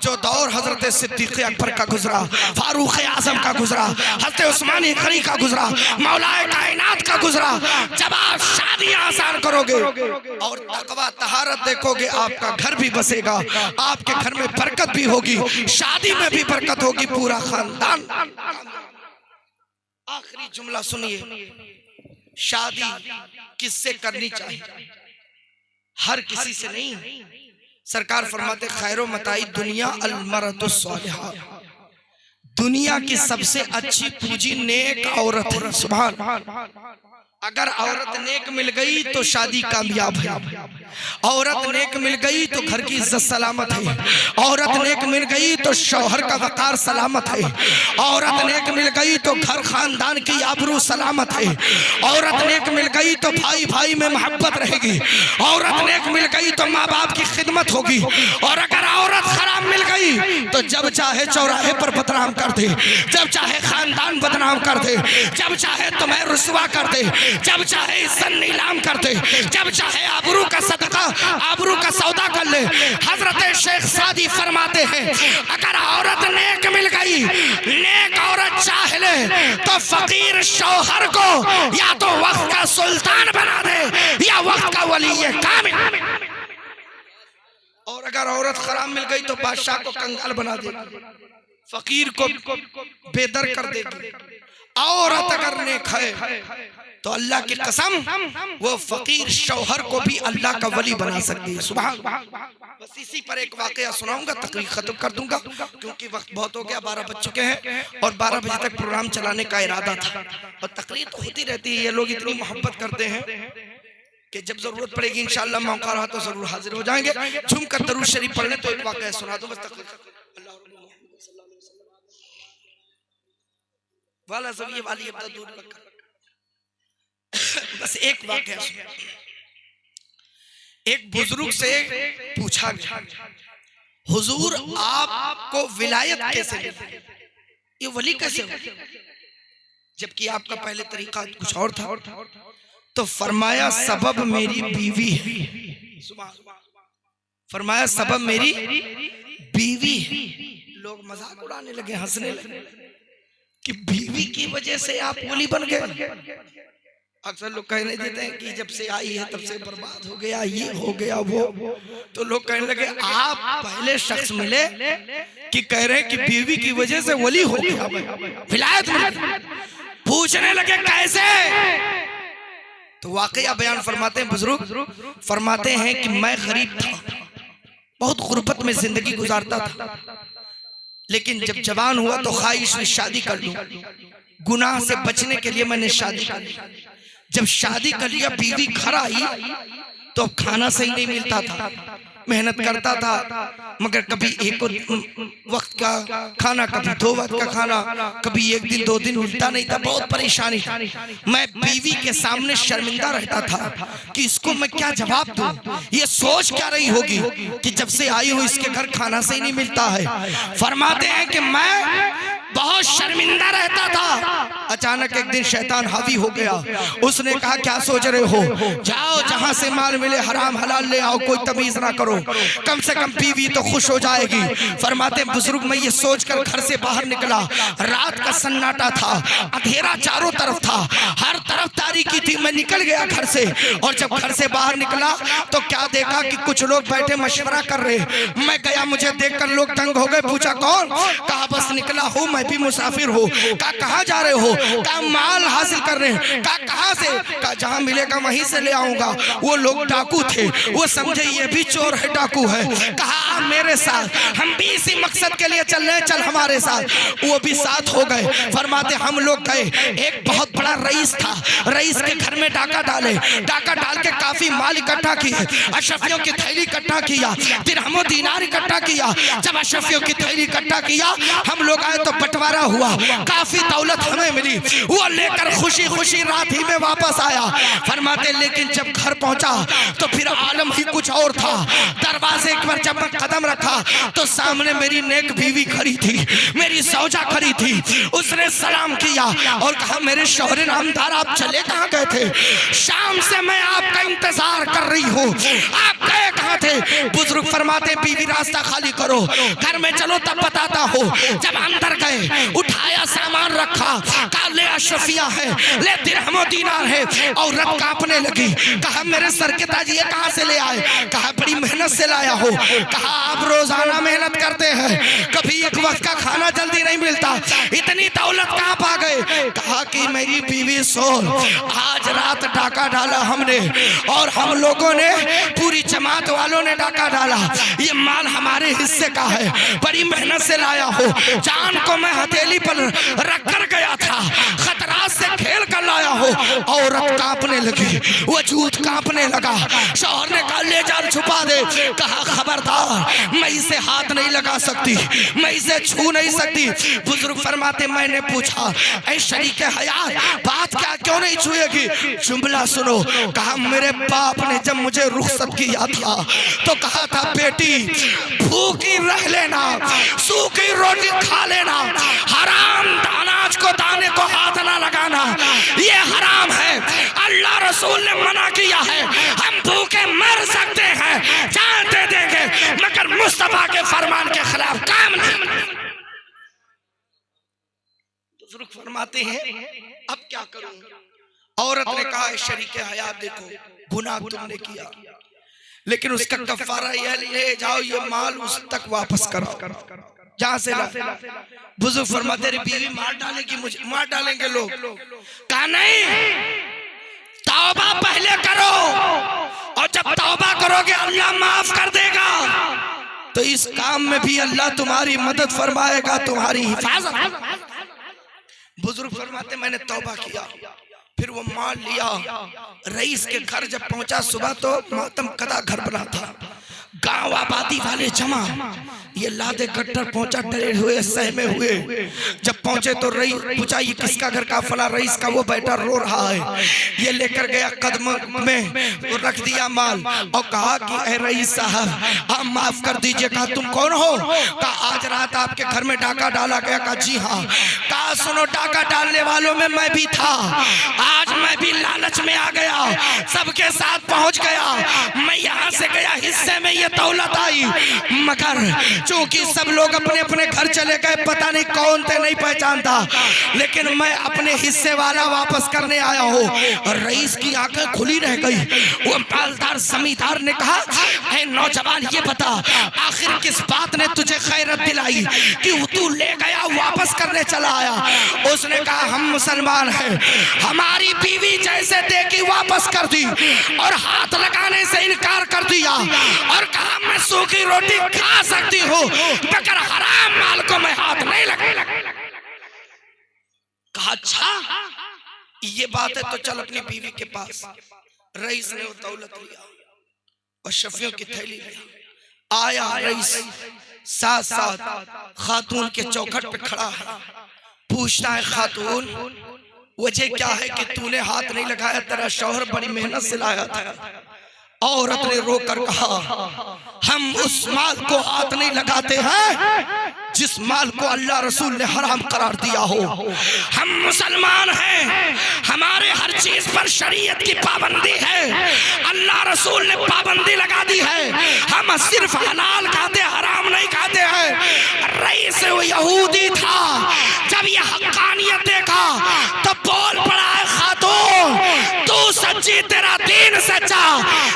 जो दौर हजरत सिद्दीक़ अकबर का गुजरा, फारूक आजम का गुजरा, हजरत उस्मान गनी का गुजरा, मौलाए कायनात का गुजरा। जब आप शादी आसान करोगे और तकवा तहारत देखोगे, आपका घर भी बसेगा, आपके घर में बरकत भी होगी, शादी में भी बरकत होगी, पूरा खानदान। आखिरी जुमला सुनिए, शादी किससे करनी चाहिए? हर किसी से नहीं। सरकार फरमाते खैरो मताई दुनिया अल मरअतु सालिहा, दुनिया की सबसे अच्छी पूंजी नेक औरत है। सुभान। अगर औरत नेक मिल गई तो शादी कामयाब है, औरत नेक मिल गई तो घर की इज्जत सलामत है, औरत नेक मिल गई तो शौहर का वकार सलामत है, औरत नेक मिल गई तो घर खानदान की आबरू सलामत है, औरत नेक मिल गई तो भाई भाई में मोहब्बत रहेगी, औरत नेक मिल गई तो माँ बाप की खिदमत होगी। और अगर औरत खराब मिल गई तो जब चाहे चौराहे पर बदनाम कर दे, जब चाहे खानदान बदनाम कर दे, जब चाहे तुम्हें रुसवा कर दे, जब चाहे इज्जत नीलाम कर दे, जब चाहे आबरू का सदका आबरू का सौदा कर ले। हजरत शेख सादी फरमाते हैं अगर औरत नेक मिल गई, नेक औरत चाह ले तो फकीर शौहर को या तो वक्त का सुल्तान बना दे या वक्त का वली कामिल। और अगर औरत खराब मिल गई तो बादशाह को कंगाल बना देगी, फकीर को बेदर कर देगी। औरत अगर नेक है तो अल्लाह की कसम वो फकीर शौहर को भी अल्लाह का वली बना सकती है। सुभान। बस इसी पर एक वाकया सुनाऊंगा, तकरीर खत्म कर दूंगा क्योंकि वक्त बहुत हो गया, 12 बज चुके हैं और 12 बजे तक प्रोग्राम चलाने का इरादा था। और तकरीर तो होती रहती है, ये लोग इतनी मोहब्बत करते हैं कि जब जरूरत पड़ेगी इंशाअल्लाह मौका रहा तो जरूर हाजिर हो जाएंगे। झूम कर दरूद शरीफ पढ़ने तो एक वाकया सुना दूं बस। वाला सब ये वाली अब दूर रखा बस एक वाकया। एक बुजुर्ग से पूछा गया हुजूर आपको विलायत कैसे मिली, ये वली कैसे हुई, जबकि आपका पहले तरीका कुछ और था। तो फरमाया सबब मेरी बीवी है। फरमाया सबब मेरी बीवी है। लोग मजाक उड़ाने लगे, हंसने लगे कि बीवी की वजह से आप वली बन गए। अक्सर लोग कहने देते हैं कि जब से आई है तब से बर्बाद हो गया, ये हो गया वो। तो लोग कहने लगे आप पहले शख्स मिले कि कह रहे हैं कि बीवी की वजह से वली हो गया, विलायत मिल। पूछने लगे कैसे, तो वाकया बयान फरमाते हैं बुजुर्ग, फरमाते हैं कि मैं गरीब था, बहुत गुर्बत में जिंदगी गुजारता था, लेकिन जब जवान हुआ तो ख्वाहिश हुई शादी कर लूं। गुनाह से बचने के लिए मैंने शादी कर ली। जब शादी कर लिया, बीवी घर आई तो खाना सही नहीं मिलता था, मेहनत करता था मगर कभी एक वक्त का खाना, कभी 2 वक्त का खाना, कभी 1 दिन 2 दिन मिलता नहीं था, बहुत परेशानी था। मैं बीवी के सामने शर्मिंदा रहता था कि इसको मैं क्या जवाब दूं, ये सोच क्या रही होगी कि जब से आई हूं इसके घर खाना सही नहीं मिलता है। फरमाते हैं कि मैं बहुत शर्मिंदा रहता था। अचानक एक दिन शैतान हावी हो गया, उसने कहा क्या सोच रहे हो, जाओ जहां से माल मिले हराम हलाल ले आओ, कोई तमीज ना करो, कम से कम बीवी तो खुश हो जाएगी। फरमाते बुजुर्ग मैं ये सोचकर घर से बाहर निकला, रात का सन्नाटा था, अंधेरा चारों तरफ था, हर तरफ तारीकी थी। मैं निकल गया घर से और जब घर से बाहर निकला तो क्या देखा कि कुछ लोग बैठे मशवरा कर रहे। मैं गया, मुझे देखकर लोग तंग हो गए। पूछा कौन, कहा बस निकला हूँ, मैं भी मुसाफिर हूँ। कहा कहाँ जा रहे हो, कहा माल हासिल कर रहे हैं। कहा कहाँ से, कहा जहाँ मिलेगा वहीं से ले आऊंगा। वो लोग डाकू थे, वो समझे ये भी चोर है डाकू है। कहा आप मेरे साथ, हम भी इसी मकसद के लिए चल रहे हैं, चल हमारे साथ। वो भी साथ हो गए। फरमाते हम लोग गए, एक बहुत बड़ा रईस था, रईस के घर में डाका डाले, डाका डाल के काफी माल इकट्ठा किए, अशरफियों की थैली इकट्ठा किया, दिरहमो दीनार इकट्ठा किया। जब अशरफियों की थैली इकट्ठा किया, हम लोग आए तो बंटवारा हुआ, काफी दौलत हमें मिली। वो लेकर खुशी खुशी रात ही में वापस आया। फरमाते लेकिन जब घर पहुंचा तो फिर आलम ही कुछ और था। दरवाजे पर जब मैं कदम रखा तो सामने मेरी नेक बीवी खड़ी थी, मेरी सौजा खड़ी थी। उसने सलाम किया और कहा मेरे शौहर नामदार आप चले कहाँ गए थे, शाम से मैं आपका इंतजार कर रही हूँ, आप गए कहाँ थे। बुजुर्ग फरमाते बीवी रास्ता खाली करो, घर में चलो तब बताता हूँ। जब अंदर गए, उठाया सामान रखा, कहा ले अशरफिया है, ले दिरहमो दीनार है। औरत कांपने लगी, कहा मेरे सर के ताज ये कहाँ से ले आए, कहा बड़ी मेहनत से लाया हो। कहा आप रोजाना मेहनत करते हैं, कभी एक वक्त का खाना जल्दी नहीं मिलता, इतनी दौलत कहाँ पा गए। कहा कि मेरी बीवी सोल, आज रात डाका डाला हमने और हम लोगों ने पूरी जमात वाले वालों ने डाका डाला, ये माल हमारे हिस्से का है, बड़ी मेहनत से लाया हो, जान को मैं हथेली पर रख कर गया था, खतरात से खेल कर लाया हो। औरत कांपने लगी, वजूद कांपने लगा। शौहर ने कहा ले जा छुपा दे। कहा खबरदार, मैं इसे हाथ नहीं लगा सकती, मैं इसे छू नहीं सकती। बुजुर्ग फरमाते मैंने पूछा ऐ शरीके हयात बात क्या क्यों नहीं छुएगी? जुमला सुनो। कहा मेरे बाप ने जब मुझे रुखसत किया था तो कहा था बेटी भूखी रह लेना, सूखी रोटी खा लेना, हराम अनाज को दाने को हाथ ना लगाना, ये हराम है। अल्लाह रसूल ने मना किया है। हम भूखे मर सकते हैं, जान दे देंगे, मगर मुस्तफा के फरमान के खिलाफ काम नहीं। बुजुर्ग फरमाते हैं अब क्या करूं? औरत ने कहा शरीके हयात देखो गुनाह तुमने किया, लेकिन उसका कफारा यह ले जाओ, ये माल उस तक वापस करो जहां से ला। बुजुर्ग फरमाते तेरी बीवी मार डालेगी, मुझे मार डालेंगे लोग। कहा नहीं, तौबा पहले करो, और जब तौबा करोगे अल्लाह माफ कर देगा। तो इस काम में भी अल्लाह तुम्हारी मदद फरमाएगा, तुम्हारी हिफाजत। बुजुर्ग फरमाते मैंने तौबा किया, फिर वो माल लिया। रईस के घर जब पहुंचा सुबह तो मातम कदा घर बना था, गांव आबादी वाले जमा, ये लादे गट्टर पहुंचा, डरे हुए सहमे हुए। जब पहुंचे तो रईस पूछा ये किसका घर का? फला रईस का। वो बेटा रो रहा है। ये लेकर गया कदम में, वो रख दिया माल और कहा कि ए रईस साहब आप माफ कर दीजिए। कहा तुम कौन हो? कहा आज रात आपके घर में डाका डाला गया। कहा जी हाँ। कहा सुनो डाका डालने वालों में मैं भी था, आज मैं भी लालच में आ गया, सबके साथ पहुंच गया। मैं यहाँ से गया, हिस्से में ये दौलत आई, मगर चूंकि सब लोग अपने अपने घर चले गए, पता नहीं कौन थे नहीं पहचानता, लेकिन मैं अपने हिस्से वाला वापस करने आया हूँ। और रईस की आंखें खुली रह गई। वो मालदार जमींदार ने कहा ऐ नौजवान ये बता आखिर किस बात ने तुझे खैरत दिलाई कि तू ले गया वापस करने चला आया? उसने कहा हम मुसलमान हैं, हमारी बीवी जैसे देखी वापस कर दी और हाथ लगाने से इनकार कर दिया, और कहा मैं सूखी रोटी खा सकती हूँ मगर हराम माल को मैं हाथ नहीं लगा। कहा अच्छा ये बात है तो चल अपनी बीवी के पास। रईस ने वो दौलत लिया और शफियों की थैली लिया। आया रईस साथ साथ खातून के चौखट पे खड़ा है, पूछता है खातून वजह क्या है कि तूने हाथ नहीं लगाया? तेरा शौहर बड़ी मेहनत से लाया था। औरत ने रोकर कहा हम उस माल को हाथ नहीं लगाते हैं जिस माल को अल्लाह रसूल ने हराम करार दिया हो। हम मुसलमान हैं, हमारे हर चीज पर शरीयत की पाबंदी है, अल्लाह रसूल ने पाबंदी लगा दी है। हम सिर्फ हलाल खाते, हराम नहीं खाते हैं। रईस वो यहूदी था, जब ये हक्कानियत देखा तो बोल पड़ा है खातून तू सच्ची, तेरा दीन सच्चा,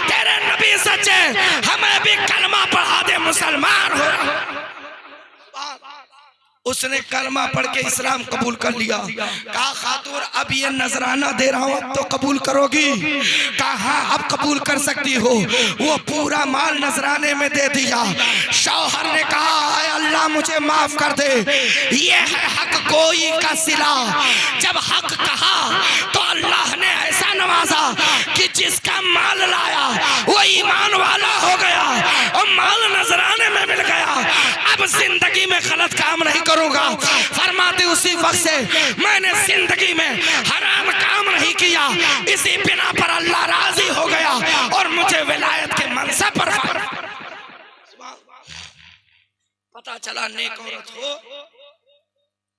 तेरे नबी सच्चे, हमें भी कलमा पढ़ा दे, मुसलमान हो। उसने कलमा पढ़ के इस्लाम कबूल कर लिया। कहा खातून अब ये नजराना दे रहा हूं, अब तो कबूल करोगी? कहा हाँ अब कबूल कर सकती हो। वो पूरा माल नजराने में दे दिया। शौहर ने कहा अल्लाह मुझे माफ कर दे, ये है हक कोई का सिला। जब हक कहा तो अल्लाह ने ऐसा नवाजा कि जिसका माल लाया वो ईमान वाला हो गया और माल नजराने में मिल गया। अब जिंदगी में गलत काम नहीं करूंगा। फरमाते उसी वक्त से मैंने जिंदगी में हराम काम नहीं किया, इसी बिना पर अल्लाह राजी हो गया और मुझे विलायत के मनसब पर पता चला। नेक औरत हो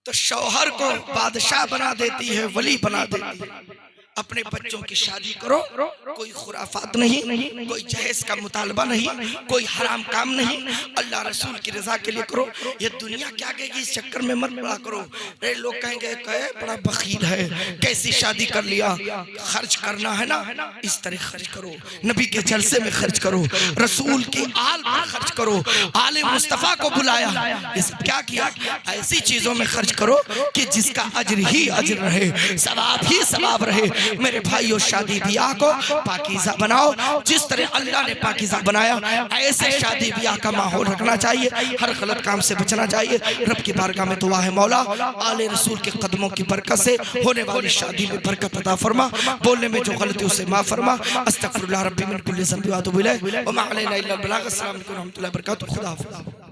तो शौहर को बादशाह बना देती है, वली बना देती है। अपने बच्चों की शादी करो, कोई खुराफात नहीं, कोई जहेज का मुतालबा नहीं, कोई हराम काम नहीं, अल्लाह रसूल की रजा के लिए करो। ये दुनिया क्या कहेगी इस चक्कर में मत पड़ा करो। अरे लोग कहेंगे कहे बड़ा बखील है, कैसी शादी कर लिया। खर्च करना है ना इस तरह खर्च करो, नबी के जलसे में खर्च करो, रसूल की आल पर खर्च करो, आले मुस्तफा को बुलाया। ये सब क्या किया? ऐसी चीजों में खर्च करो कि जिसका अजर ही अजर रहे, सवाब ही सवाब रहे। मेरे भाइयों शादी ब्याह को पाकीज़ा बनाओ, जिस तरह अल्लाह ने पाकीज़ा बनाया ऐसे शादी ब्याह का माहौल रखना चाहिए, हर गलत काम से बचना चाहिए। रब की बारगाह में दुआ है मौला आले रसूल के कदमों की बरकत से होने वाली शादी में बरकत अता फरमा, बोलने में जो गलती उसे माफ फरमा। अस्तगफिरुल्लाह रब्बी मिन कुल्ली ज़ंबि व अतूबु इलैह व मा अलैना इल्ला अल बलाग। अस्सलामु अलैकुम व रहमतुल्लाहि व बरकातुहू। खुदा हाफ़िज़।